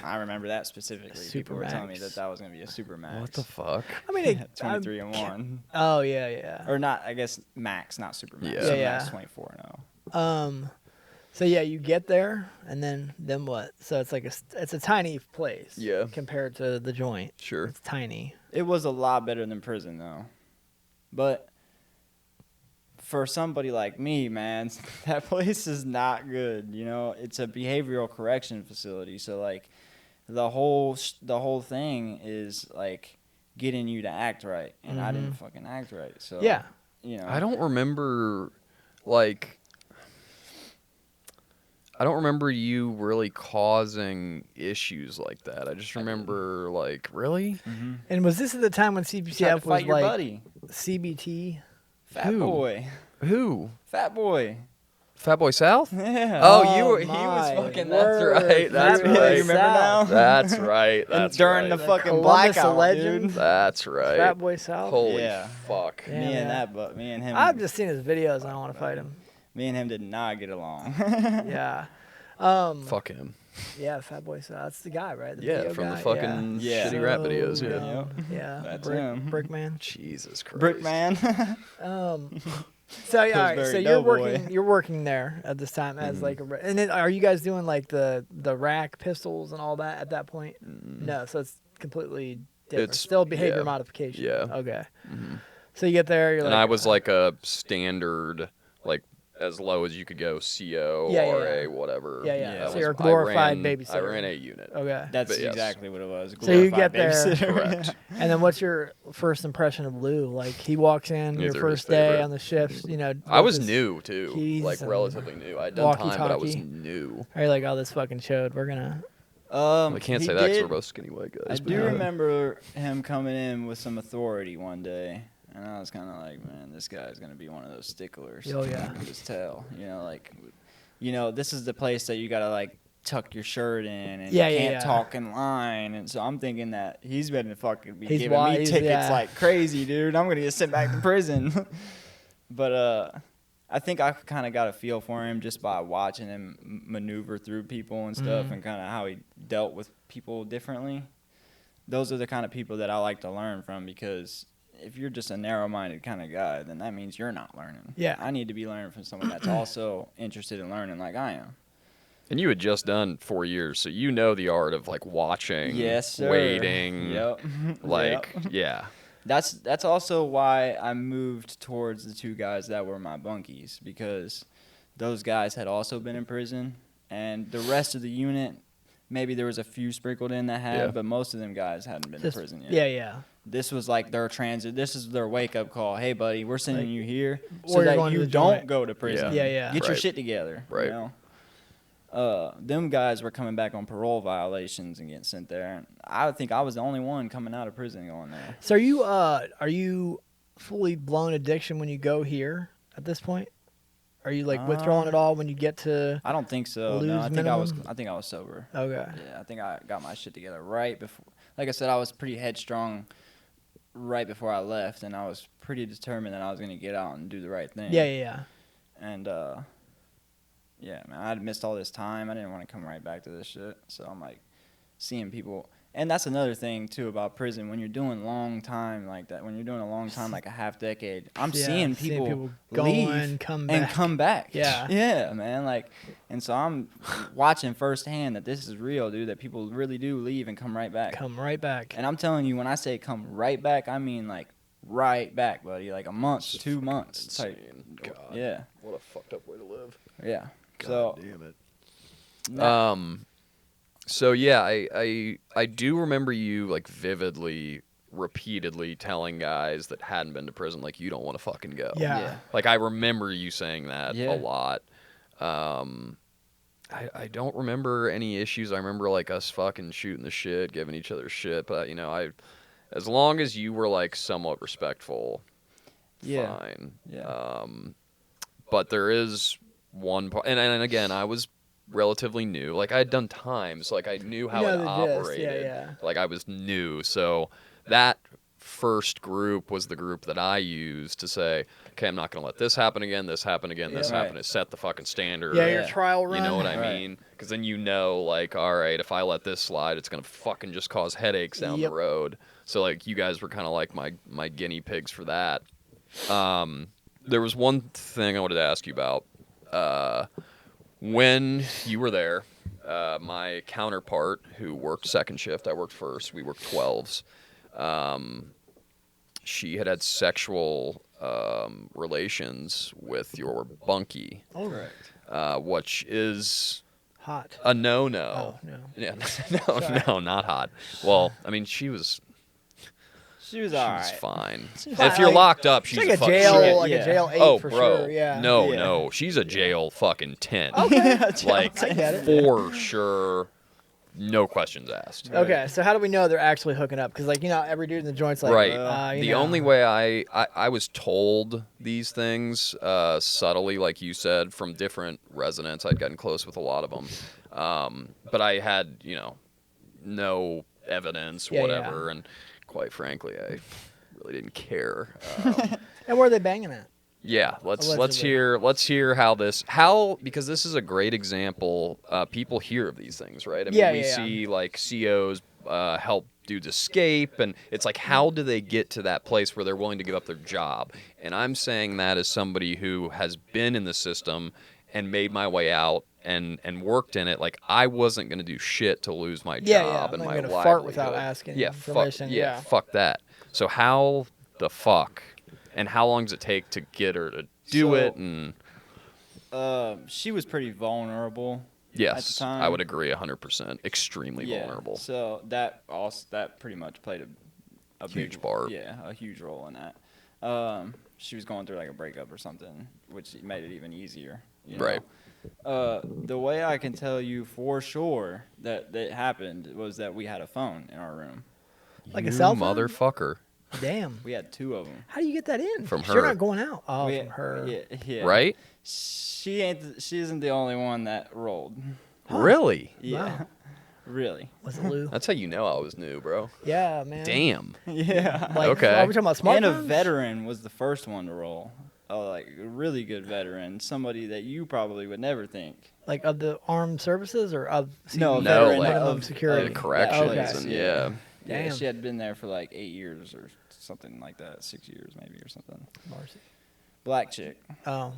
I remember that specifically. People were telling me Supermax. that was going to be a super max. What the fuck? I mean, 23 and 1. Oh, yeah. Or not, I guess max, not super max. Yeah. Super Yeah, max yeah. 24 and 0. So yeah, you get there, and then what? So it's like it's a tiny place. Yeah. Compared to the joint. Sure. It's tiny. It was a lot better than prison, though. But for somebody like me, man, that place is not good. It's a behavioral correction facility. So, like, the whole thing is, like, getting you to act right. And I didn't fucking act right. So, Yeah. I don't remember, I don't remember you really causing issues like that. I just remember, really? And was this at the time when Tried to CBTF was fight your like buddy. CBT? Fat Who? boy. Who? Fat boy. Fat Boy South? Yeah. Oh, he was my fucking, word. that's right, that's Fat Yeah, Boy right. you remember now? South. That's right, And that's during right. the fucking Columbus blackout, legend. dude. That's right. Fat Boy South. Holy Yeah. fuck. Yeah. Me and him. I've just seen his videos. And I want to fight him. Me and him did not get along. Yeah. Fuck him. Yeah, Fat Boy South. That's the guy, right? The Yeah, video from the guy? fucking Yeah. shitty rap videos, So yeah. dumb. Yeah. That's him. Brickman. Jesus Christ. Brick man. So yeah, all right. Pillsbury So you're Doughboy. working. You're working there at this time as like and then are you guys doing like the rack pistols and all that at that point? No. So it's completely different. It's- Still behavior yeah. modification. Yeah. Okay. So you get there. You're And like, I was like a standard, as low as you could go, CO, Yeah, yeah, RA, yeah. whatever. Yeah, yeah. That So was- you're a glorified I babysitter. ran a unit. Okay. That's But yes. exactly what it was. So you get Glorified there. babysitter. Correct. And then what's your first impression of Lou? Like he walks in your Neither first his day favorite. on the shifts. I was with his- new, too. keys and Relatively new. I'd done time, but I was walkie-talkie. new. Are you like, oh, this fucking showed. We're gonna. I can't he say that because did- we're both skinny white guys. I but do yeah. remember him coming in with some authority one day, and I was kind of like, man, this guy's gonna be one of those sticklers. Oh, yeah. You can just tell. This is the place that you gotta like tuck your shirt in, and Yeah, you yeah, can't yeah. talk in line. And so I'm thinking that he's been to fucking be He's giving me wise, tickets yeah. like crazy, dude. I'm gonna get sent back to prison. But I think I kind of got a feel for him just by watching him maneuver through people and stuff, and kind of how he dealt with people differently. Those are the kind of people that I like to learn from, because if you're just a narrow-minded kind of guy, then that means you're not learning. Yeah. I need to be learning from someone that's also interested in learning like I am. And you had just done 4 years, so you know the art of watching, Yes, sir. waiting, Yep. Yep. yeah. That's also why I moved towards the two guys that were my bunkies, because those guys had also been in prison, and the rest of the unit, maybe there was a few sprinkled in that had, Yeah. but most of them guys hadn't been Just- in prison yet. Yeah. This was like their transit. This is their wake-up call. Hey, buddy, we're sending Like, you here or so you're that going to you the don't joint. go to prison. Yeah, yeah. Get your Right. shit together. Right. You know? them guys were coming back on parole violations and getting sent there. And I think I was the only one coming out of prison going there. So are you fully blown addiction when you go here at this point? Are you like withdrawing at all when you get to? I don't think so. lose No, I minimum? think I was sober. Okay. Yeah, I think I got my shit together right before. Like I said, I was pretty headstrong right before I left, and I was pretty determined that I was gonna get out and do the right thing. Yeah. And yeah, man, I'd missed all this time. I didn't want to come right back to this shit. So I'm like seeing people. And that's another thing, too, about prison. When you're doing long time like that, when you're doing a long time, like a half decade, I'm seeing people going, leave come and back. come back. Yeah. Yeah, man. Like, and so I'm watching firsthand that this is real, dude, that people really do leave and come right back. Come right back. And I'm telling you, when I say come right back, I mean like right back, buddy. Like a month, 2 months. Type. God. Yeah. What a fucked up way to live. Yeah. God damn it. So yeah, I do remember you like vividly, repeatedly telling guys that hadn't been to prison, like, you don't want to fucking go. Yeah. Like, I remember you saying that Yeah. a lot. I don't remember any issues. I remember like us fucking shooting the shit, giving each other shit, but you know, as long as you were like somewhat respectful, Yeah. fine. Yeah. But there is one part, and again, I was relatively new. Like, I had done time, so like I knew how it operated. Yeah. Like, I was new, so that first group was the group that I used to say, okay, I'm not going to let this happen again, this happen again, this Yeah. happen. To set the fucking standard. Yeah, your Yeah. trial run. You know what I Right. mean? Because then you know, like, all right, if I let this slide, it's going to fucking just cause headaches down Yep. the road. So, like, you guys were kind of like my guinea pigs for that. There was one thing I wanted to ask you about. When you were there, my counterpart, who worked second shift, I worked first, we worked 12s. She had sexual relations with your bunkie, Oh, Correct. which is hot. a no-no. Oh, no. Yeah, Sorry. no, not hot. Well, I mean, she was She was all right. fine. fine. If you're Like, locked up, she's It's like a fucking jail, shit. like Yeah. a jail 8 Oh, for bro. sure. Yeah. No, Yeah. no. She's a jail fucking 10. Okay. Like, I get it. for sure, no questions asked. Okay, so how do we know they're actually hooking up? Because, like, you know, every dude in the joint's like, Right. you The know. only way I was told these things subtly, like you said, from different residents. I'd gotten close with a lot of them. But I had, you know, no evidence, Yeah, whatever. And quite frankly, I really didn't care. And where are they banging at? Yeah, let's Allegedly. hear because this is a great example. People hear of these things, right? I mean, Yeah, we yeah. see like COs help dudes escape, and it's like, how do they get to that place where they're willing to give up their job? And I'm saying that as somebody who has been in the system and made my way out and worked in it. Like, I wasn't going to do shit to lose my Yeah, job I'm and not my gonna livelihood. fart without asking permission, yeah. Fuck that. So how the fuck? And how long does it take to get her to do So- it? And She was pretty vulnerable. yes, at the time. I would agree 100%. Extremely vulnerable. So that pretty much played a Huge big part. Yeah, a huge role in that. She was going through like a breakup or something, which made it even easier. You know? Right. The way I can tell you for sure that happened was that we had a phone in our room. Like You a cell phone? motherfucker. Damn. We had 2 of them. How do you get that in? From 'Cause You're her. not going out. Oh, from her. Yeah. Right? She isn't the only one that rolled. Really? Yeah. Wow. Really. Was it Lou? That's how you know I was new, bro. Yeah, man. Damn. Yeah. Like, Okay. Are we talking about smartphones? And a veteran was the first one to roll. Like a really good veteran, somebody that you probably would never think. Like of the armed services or of No, CB, veteran, like, minimum of security? corrections Okay. and Yeah. yeah. Yeah, Damn. she had been there for like 8 years or something like that, 6 years maybe or something. Marcy. Black chick. Oh,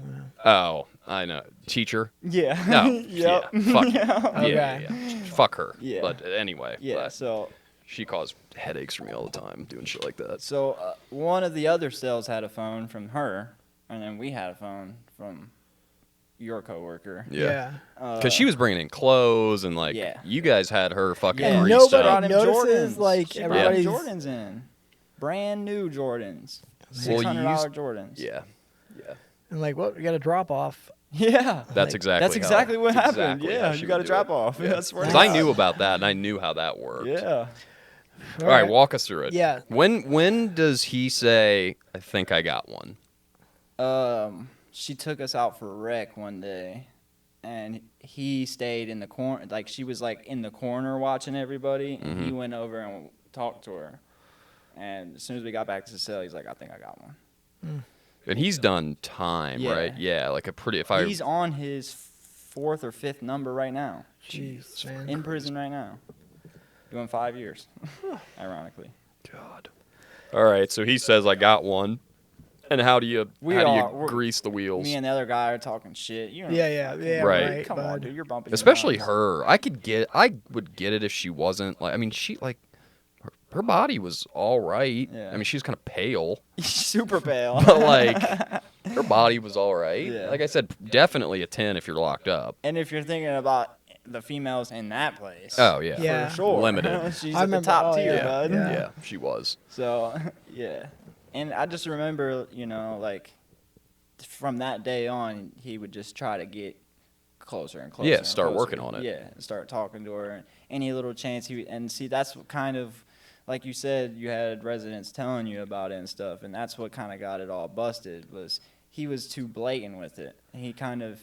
Oh, I know. Teacher? Yeah. No. Yep. Yeah. Fuck you. Okay. Yeah. Fuck her. Yeah. But anyway. Yeah. but So she caused headaches for me all the time doing shit like that. one of the other cells had a phone from her, and then we had a phone from your coworker. Yeah. yeah. Because she was bringing in clothes and like Yeah. you guys had her fucking Yeah. And greased nobody up. Brought him notices, Jordans. like, She brought him everybody's- Jordans in, brand new Jordans, Well, $600 you used- Jordans. Yeah. Yeah. And like, what? We got a drop off. Yeah. That's exactly. That's exactly what that's happened. exactly Yeah, how she you got to would do drop it. off. Yeah. Yeah. I swear to Because I God. knew about that, and I knew how that worked. Yeah. All right, walk us through it. Yeah. When does he say, "I think I got one"? She took us out for a rec one day, and he stayed in the corner. Like, she was like in the corner watching everybody, and he went over and talked to her. And as soon as we got back to the cell, he's like, "I think I got one." And he's done time, Yeah. right? Yeah, like a pretty. He's on his 4th or 5th number right now. Jeez, man. In prison right now. Doing 5 years, ironically. God. All right, so he says, "I got one." And how do you grease the wheels? Me and the other guy are talking shit. You know, Yeah, Right. Come on, bud. dude, you're bumping. Especially your gums. her. I would get it if she wasn't like. I mean, she like. Her body was all right. Yeah. I mean, she was kind of pale, Super pale. but like her body was all right. Yeah. Like I said, definitely a 10 if you're locked up. And if you're thinking about the females in that place, Oh yeah, Yeah. for sure, Limited. She's I at the remember- top oh, tier, yeah. bud. yeah, she was. So, yeah. And I just remember, like, from that day on, he would just try to get closer and closer. Yeah, and start closer. working on it. Yeah, and start talking to her. And any little chance and see, that's what kind of, like you said, you had residents telling you about it and stuff, and that's what kind of got it all busted, was he was too blatant with it. He kind of,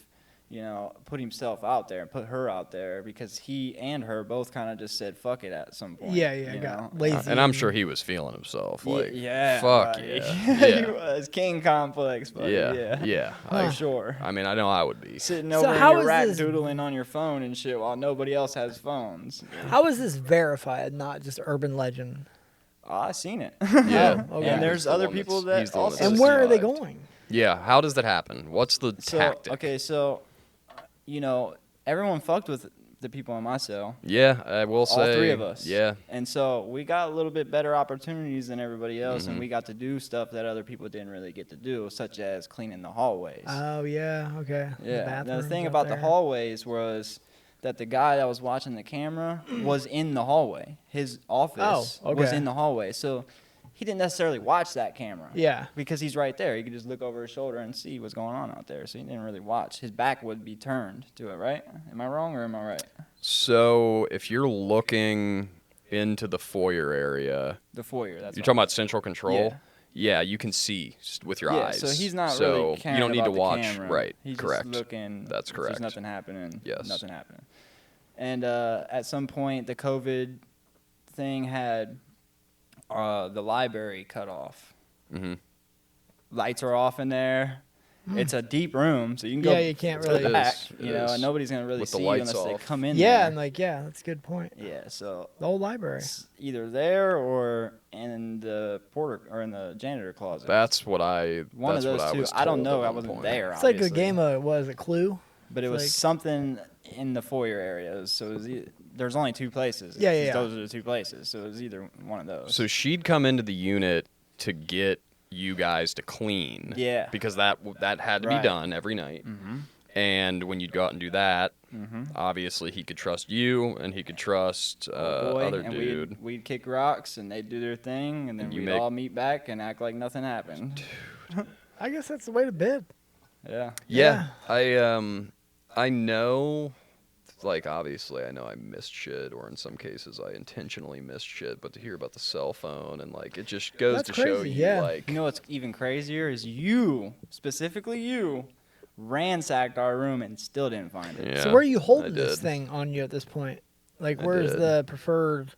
put himself out there and put her out there, because he and her both kind of just said fuck it at some point. Yeah, got lazy. And I'm sure he was feeling himself. Like, yeah, fuck buddy. yeah. He Yeah. was king complex, buddy. Yeah. For sure. I mean, I know I would be. Sitting So over how your is rack this- doodling on your phone and shit while nobody else has phones. How is this verified, not just urban legend? Oh, I seen it. Yeah. okay. And He's there's the other one people that's- that he's the one also. that's And where are they survived. going? Yeah. How does that happen? What's the tactic? Okay, so, everyone fucked with the people in my cell. Yeah, I will say. All 3 of us. Yeah. And so we got a little bit better opportunities than everybody else, Mm-hmm. and we got to do stuff that other people didn't really get to do, such as cleaning the hallways. Oh yeah, okay. Yeah. Now, the bathrooms thing up about the there. hallways was that the guy that was watching the camera was in the hallway. His office Oh, was okay. in the hallway. So he didn't necessarily watch that camera. Yeah. Because he's right there. He could just look over his shoulder and see what's going on out there. So he didn't really watch. His back would be turned to it, right? Am I wrong or am I right? So if you're looking into the foyer area, The foyer. That's you're what talking about central control. Yeah. Yeah, you can see with your yeah, eyes. so he's not so really caring you don't need about to the watch. camera. Right. He's Correct. just looking. That's if correct. There's nothing happening. Yes. Nothing happening. And at some point, the COVID thing had the library cut off. Mm-hmm. Lights are off in there. It's a deep room, so you can go Yeah, you can't to really- the back, It and is. nobody's gonna really With the see you lights unless they off. come in. Yeah, there. and that's a good point. Yeah, so The old library. it's either there or in the porter or in the janitor closet. That's what I. One that's of those what two. I was I don't told know. at I one wasn't point. there. It's like a obviously. game of what is it, Clue? But it was like- something in the foyer areas. So it was there's only 2 places. Yeah, yeah, yeah. Those are the 2 places. So it was either one of those. So she'd come into the unit to get you guys to clean. Yeah. Because that had to be Right. done every night. Mm-hmm. And when you'd go out and do that, Mm-hmm. obviously he could trust you and he could trust other and dude. we'd kick rocks and they'd do their thing, and then And you we'd make- all meet back and act like nothing happened. I guess that's the way to bid. Yeah. Yeah. I know, like, obviously I know I missed shit, or in some cases I intentionally missed shit, but to hear about the cell phone and, like, it just goes That's to show crazy, you, yeah. like, You know what's even crazier is you, specifically you, ransacked our room and still didn't find it. yeah, So where are you I holding this did. thing on you at this point? Like, I where's did. the preferred?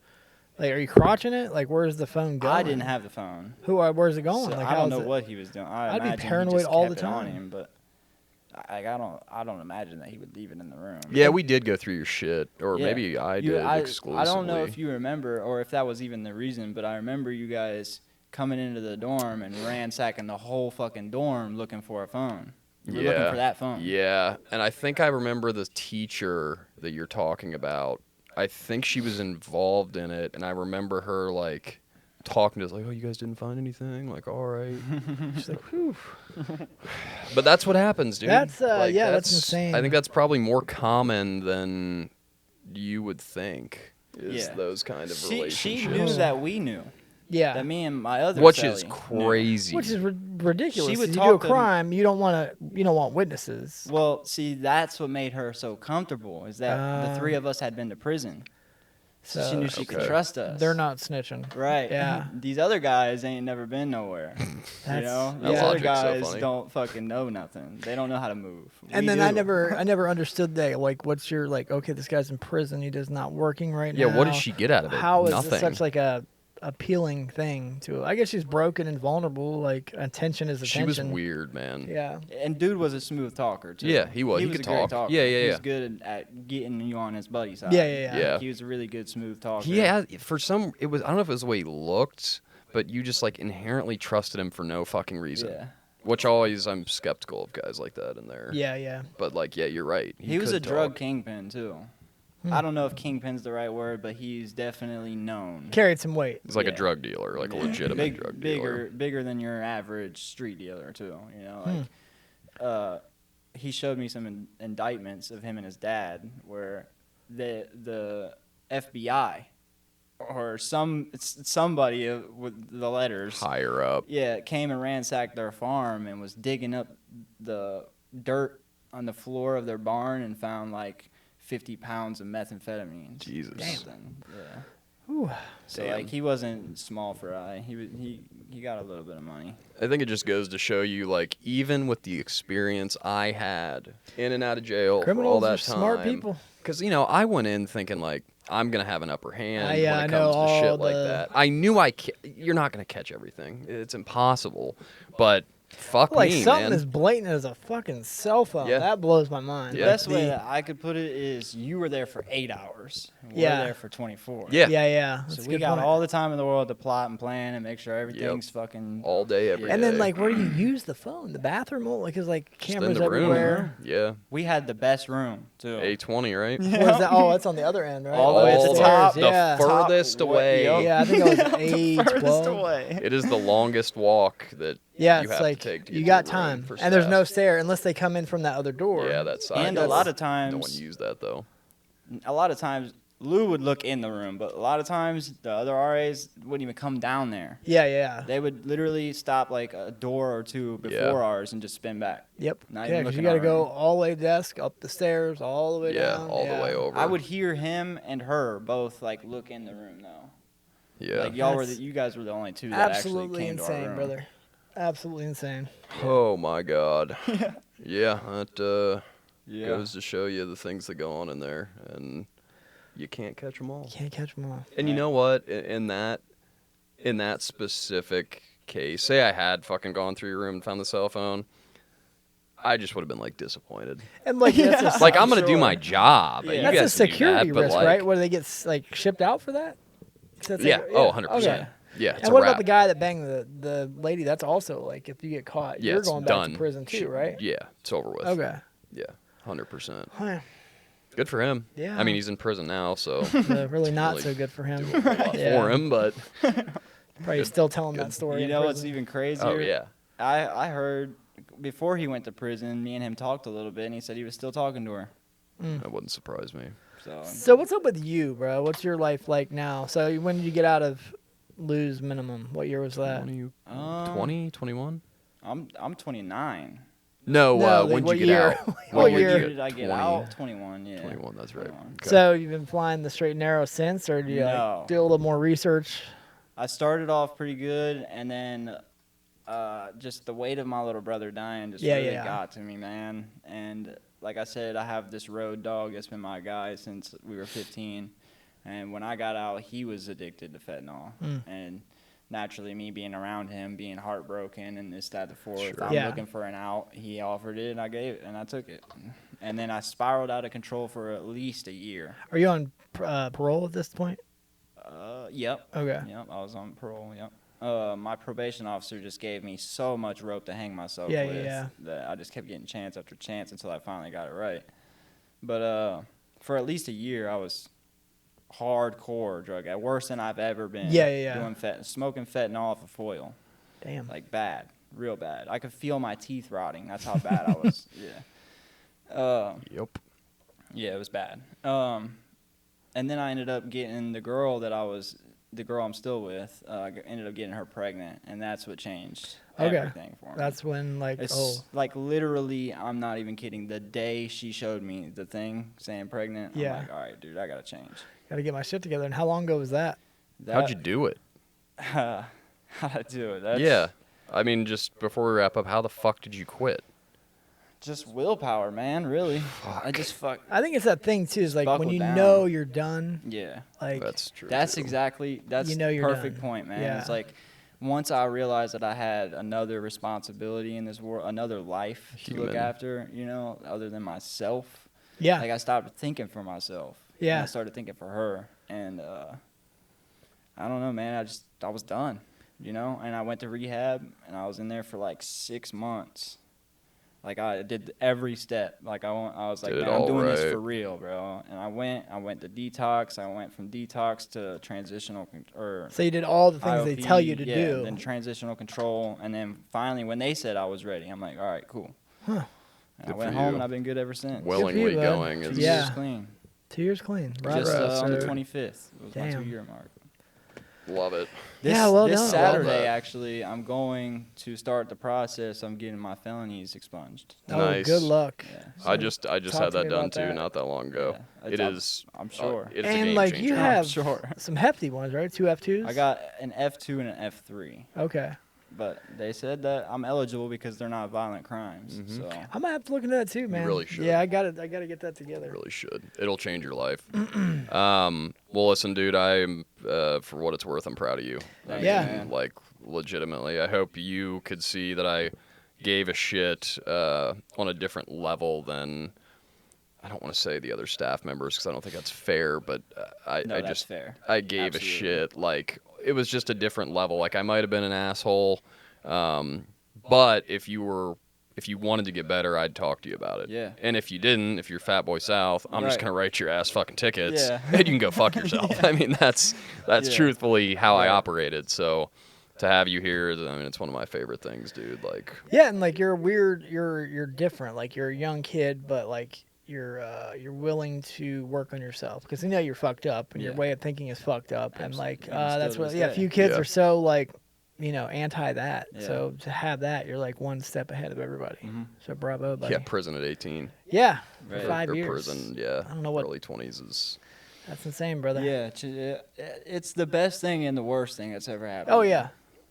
Like, are you crotching it? Like, where's the phone going? I didn't have the phone. Where's it going? So like, I don't how's know it? what he was doing. I'd be imagine he paranoid just all kept the it on time. him, but I don't imagine that he would leave it in the room. Yeah, we did go through your shit, or Yeah. maybe I You- did exclusively. I don't know if you remember or if that was even the reason, but I remember you guys coming into the dorm and ransacking the whole fucking dorm looking for a phone. You were looking for that phone. Yeah, and I think I remember the teacher that you're talking about. I think she was involved in it, and I remember her, like, talking to us, like, oh, you guys didn't find anything? Like, all right. She's like, whew. But that's what happens, dude. That's, Like, yeah, that's insane. I think that's probably more common than you would think, is Yeah. those kind of She relationships. knew that we knew. Yeah. that me and my other Which is cellie knew. crazy. Which is ridiculous. She would If you do a talk to- crime, you don't want witnesses. Well, see, that's what made her so comfortable is that the three of us had been to prison. So she knew she could Okay. trust us. They're not snitching. Right. Yeah. These other guys ain't never been nowhere. You That's- know? That These other logic's so guys funny. don't fucking know nothing. They don't know how to move. And We then do. I never understood that. Like, what's your like? Okay, this guy's in prison. He does not working right Yeah, now. what does she get out of it? How is Nothing. this such like a appealing thing to? I guess she's broken and vulnerable. Like attention is She attention. was weird, man. Yeah. And dude was a smooth talker too. Yeah, he was. He was could a great talk. talker. Yeah, yeah, He yeah. was good at getting you on his buddy side. Yeah. He was a really good smooth talker. Yeah, for some, it was. I don't know if it was the way he looked, but you just like inherently trusted him for no fucking reason. Yeah. Which always, I'm skeptical of guys like that in there. Yeah. But like, yeah, you're right. He was could a drug talk. kingpin too. Hmm. I don't know if kingpin's the right word, but he's definitely known. Carried some weight. He's like a Yeah. drug dealer, like a legitimate drug dealer. Bigger than your average street dealer too. You know, Hmm. like he showed me some indictments of him and his dad where the FBI or somebody with the letters Higher up. yeah came and ransacked their farm and was digging up the dirt on the floor of their barn and found like 50 pounds of methamphetamine. Jesus. Damn. Yeah. Ooh. So Damn. like he wasn't small fry. He got a little bit of money. I think it just goes to show you, like, even with the experience I had in and out of jail for all Criminals that are time. smart people. Because, you know, I went in thinking, like, I'm going to have an upper hand Yeah, when I it know comes to shit all like the- that. I knew you're not going to catch everything. It's impossible. But fuck Like me, something man. as blatant as a fucking cell phone. Yeah. That blows my mind. The Yeah. Like best way that I could put it is you were there for 8 hours. We're Yeah. there for 24. Yeah. Yeah. That's So a we good got point. all the time in the world to plot and plan and make sure everything's fucking. All day, every day. And then, like, where do you use the phone? The bathroom? Like, cause like Just in cameras the room. everywhere. Yeah. We had the best room too. A20, right? What is that? Oh, that's on the other end, right? All the way to the Upstairs, top, the Yeah. furthest Top away. Yup. Yeah, I think it was 8, Furthest 12. away. It is the longest walk that Yeah, you it's have like to take to you get got to the room time, for and there's no staff. stair unless they come in from that other door. Yeah, that side. And a that's- lot of No one times, used that, though. Lou would look in the room, but a lot of times the other RAs wouldn't even come down there. Yeah. They would literally stop like a door or two before Yeah. ours and just spin back. Yep. Not Yeah, even because you looking got to our go room. all the way to the desk, up the stairs, all the way Yeah, down. all the way over. I would hear him and her both like look in the room though. Yeah. Like you guys were the only two that Absolutely actually came to our insane, room. brother. Absolutely insane. Oh my God. Yeah, that Yeah. goes to show you the things that go on in there, and you can't catch them all. You can't catch them all. And you know what? In that specific case, say I had fucking gone through your room and found the cell phone, I just would have been like disappointed. And like, that's a, Like I'm gonna do sure. my job. Yeah. You that's a guys can do security that, but, risk, like, right? Where they get like shipped out for that. 'Cause that's Yeah. like- Oh, 100%. Okay. Yeah. It's And a what wrap. about the guy that banged the lady? That's also like if you get caught, Yeah, you're it's going back done. to prison too, right? Yeah, it's over with. Okay. Yeah, 100%. Huh. Good for him. Yeah. I mean, he's in prison now, so Really not Really so good for him. do a lot Yeah. for him. But Probably still telling that story. You in know what's prison. even crazier? oh yeah, I heard before he went to prison, me and him talked a little bit, and he said he was still talking to her. that wouldn't surprise me. So what's up with you, bro? What's your life like now? So when did you get out of lose minimum? What year was that? 20, 21? I'm 29. No, No, when what did you get year? out? What What year? year did I get 20. out? 21. Yeah. 21, that's right. 21. Okay. So you've been flying the straight and narrow since, or do you No. like, do a little more research? I started off pretty good, and then just the weight of my little brother dying just really Yeah. got to me, man. And like I said, I have this road dog that's been my guy since we were 15. And when I got out, he was addicted to fentanyl. And naturally, me being around him, being heartbroken and this, that, the fourth, Sure. I'm Yeah. looking for an out. He offered it, and I gave it, and I took it. And then I spiraled out of control for at least a year. Are you on parole at this point? Yep. Okay. Yep, I was on parole. Yep. My probation officer just gave me so much rope to hang myself Yeah, with yeah. that I just kept getting chance after chance until I finally got it right. But for at least a year, I was hardcore drug, worse than I've ever been. Yeah. Doing smoking fentanyl off a foil, Damn. like bad, real bad. I could feel my teeth rotting. That's how bad I was. Yeah. Yep. Yeah, it was bad. And then I ended up getting the girl that I was the girl I'm still with, ended up getting her pregnant, and that's what changed Okay. everything for me. That's when like It's like literally, I'm not even kidding. The day she showed me the thing saying pregnant, Yeah. I'm like, all right, dude, I gotta change. gotta get my shit together. And how long ago was that? How'd you do it? How'd I do it? That's Yeah. I mean, just before we wrap up, how the fuck did you quit? just willpower, man. Really, I I think it's that thing too. Is like when buckle you down. know you're done. Yeah. Like That's true. That's too. exactly that's You know you're perfect done. point, man. Yeah. It's like once I realized that I had another responsibility in this world, another life to look Human. after, you know, other than myself. yeah, Like I stopped thinking for myself. Yeah. And I started thinking for her, and I don't know, man. I was done, you know. And I went to rehab, and I was in there for like 6 months. Like I did every step. Like I was like, Did it man, I'm all doing this right. for real, bro. And I went to detox. I went from detox to transitional or so you did all the things they IOP, tell you to yeah, do. then transitional control, and then finally when they said I was ready, I'm like, all right, cool. Huh. And Good I went for home you. and I've been good ever since. Willingly bud. going 2 is Yeah. years clean. 2 years clean. Right. Just on the So- 25th was my Damn. 2-year mark. love it. Yeah, well this done. Saturday, Love that. actually, I'm going to start the process. I'm getting my felonies expunged. Oh, Nice. good luck. Yeah. I just talk had to that me done about too, that. not that long ago. Yeah. It is. I'm sure. It is a And game like changer. you I'm have sure. some hefty ones, right? 2 F2s. I got an F2 and an F3, Okay. but they said that I'm eligible because they're not violent crimes. Mhm. So I might have to look into that too, man. really should. Yeah, I got to get that together. You really should. It'll change your life. Well, listen, dude. I'm for what it's worth, I'm proud of you. Thanks, Yeah. man. Like legitimately, I hope you could see that I gave a shit on a different level than. I don't want to say the other staff members because I don't think that's fair, but I that's just fair. I gave Absolutely. a shit. Like it was just a different level. Like I might have been an asshole, but if you wanted to get better, I'd talk to you about it. Yeah. And if you didn't, if you're Fat Boy South, I'm just Right. gonna write your ass fucking tickets, Yeah. and you can go fuck yourself. I mean, that's Yeah. truthfully how I Right. operated. So to have you here, I mean, it's one of my favorite things, dude. Like, Yeah, and like you're different. Like you're a young kid, but like you're willing to work on yourself because you know you're fucked up and your Yeah. way of thinking is fucked up, and like Absolutely. And that's still what to yeah. this Few day. kids Yeah. are so like anti that. Yeah. So to have that, you're like one step ahead of everybody. Mhm. So bravo, buddy. yeah, prison at 18. Yeah, Right. for 5 or years. prison, yeah. I don't know what- Early 20s is. That's insane, brother. Yeah, it's the best thing and the worst thing that's ever happened. Oh yeah,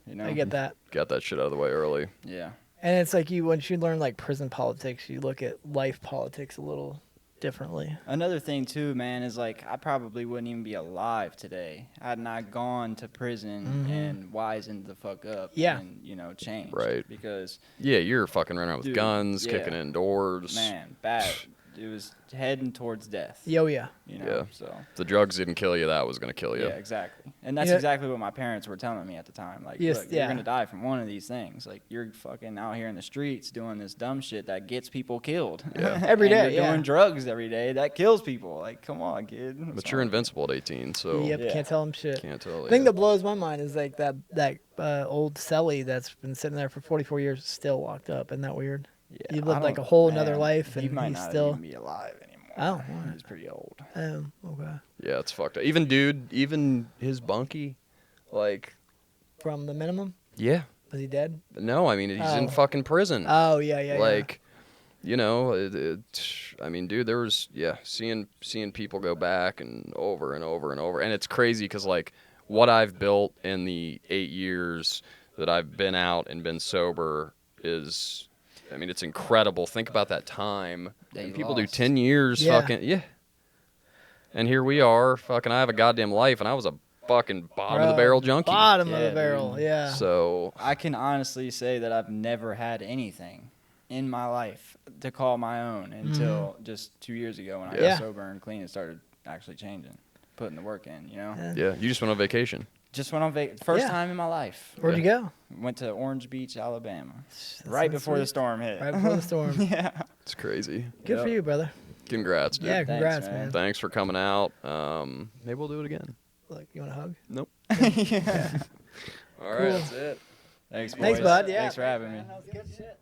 You know. I get that. Got that shit out of the way early. Yeah. And it's like once you learn like prison politics, you look at life politics a little differently. Another thing too, man, is like I probably wouldn't even be alive today had not gone to prison and wisened the fuck up. Yeah. And changed. Right. Because Yeah, you're fucking running around with Dude, guns, yeah. kicking in doors. man, bad. It was heading towards death. Yo, yeah. Yeah. So. If the drugs didn't kill you, that was gonna kill you. Yeah, exactly. And that's Yeah. exactly what my parents were telling me at the time. Like, Yes, look, yeah. you're going to die from one of these things. Like, you're fucking out here in the streets doing this dumb shit that gets people killed. Yeah. Every And day, You're yeah. doing drugs every day that kills people. Like, come on, kid. What's But you're wrong? invincible at 18, so Yep, Yeah. can't tell them shit. can't tell The you. thing that blows my mind is like that old celly that's been sitting there for 44 years still locked up. Isn't that weird? Yeah, You I lived like don't- a whole nother man, life, he and might he's not still. even be alive anymore. Oh, alright. He's pretty old. Okay. Yeah, it's fucked up. Even his bunkie, like, From the minimum, yeah. was he dead? No, I mean he's in Oh. fucking prison. Oh yeah. Like, I mean, dude, there was seeing people go back and over and over and over, and it's crazy because like what I've built in the 8 years that I've been out and been sober is, I mean, it's incredible. Think about that time. That And you people do lost. 10 years, Yeah. fucking And here we are, fucking. I have a goddamn life, and I was a fucking bottom of the Bro, barrel junkie. Bottom of Yeah, the barrel. dude. Yeah. So I can honestly say that I've never had anything in my life to call my own until just 2 years ago when I Yeah. got sober and clean and started actually changing, putting the work in, Yeah. yeah, you just went on vacation. Just went on first Yeah. time in my life. Where'd you go? Went to Orange Beach, Alabama, That right sounds before the sweet. storm hit. Right before the storm. Yeah. It's crazy. Good for Yep. you, brother. Congrats, dude. Yeah, Thanks, congrats, man. man. Thanks for coming out. Maybe we'll do it again. Look, you want a hug? Nope. Yeah. All right, Cool. that's it. Thanks, boys. Thanks, bud. Yeah. Thanks for having me. man. That was good shit.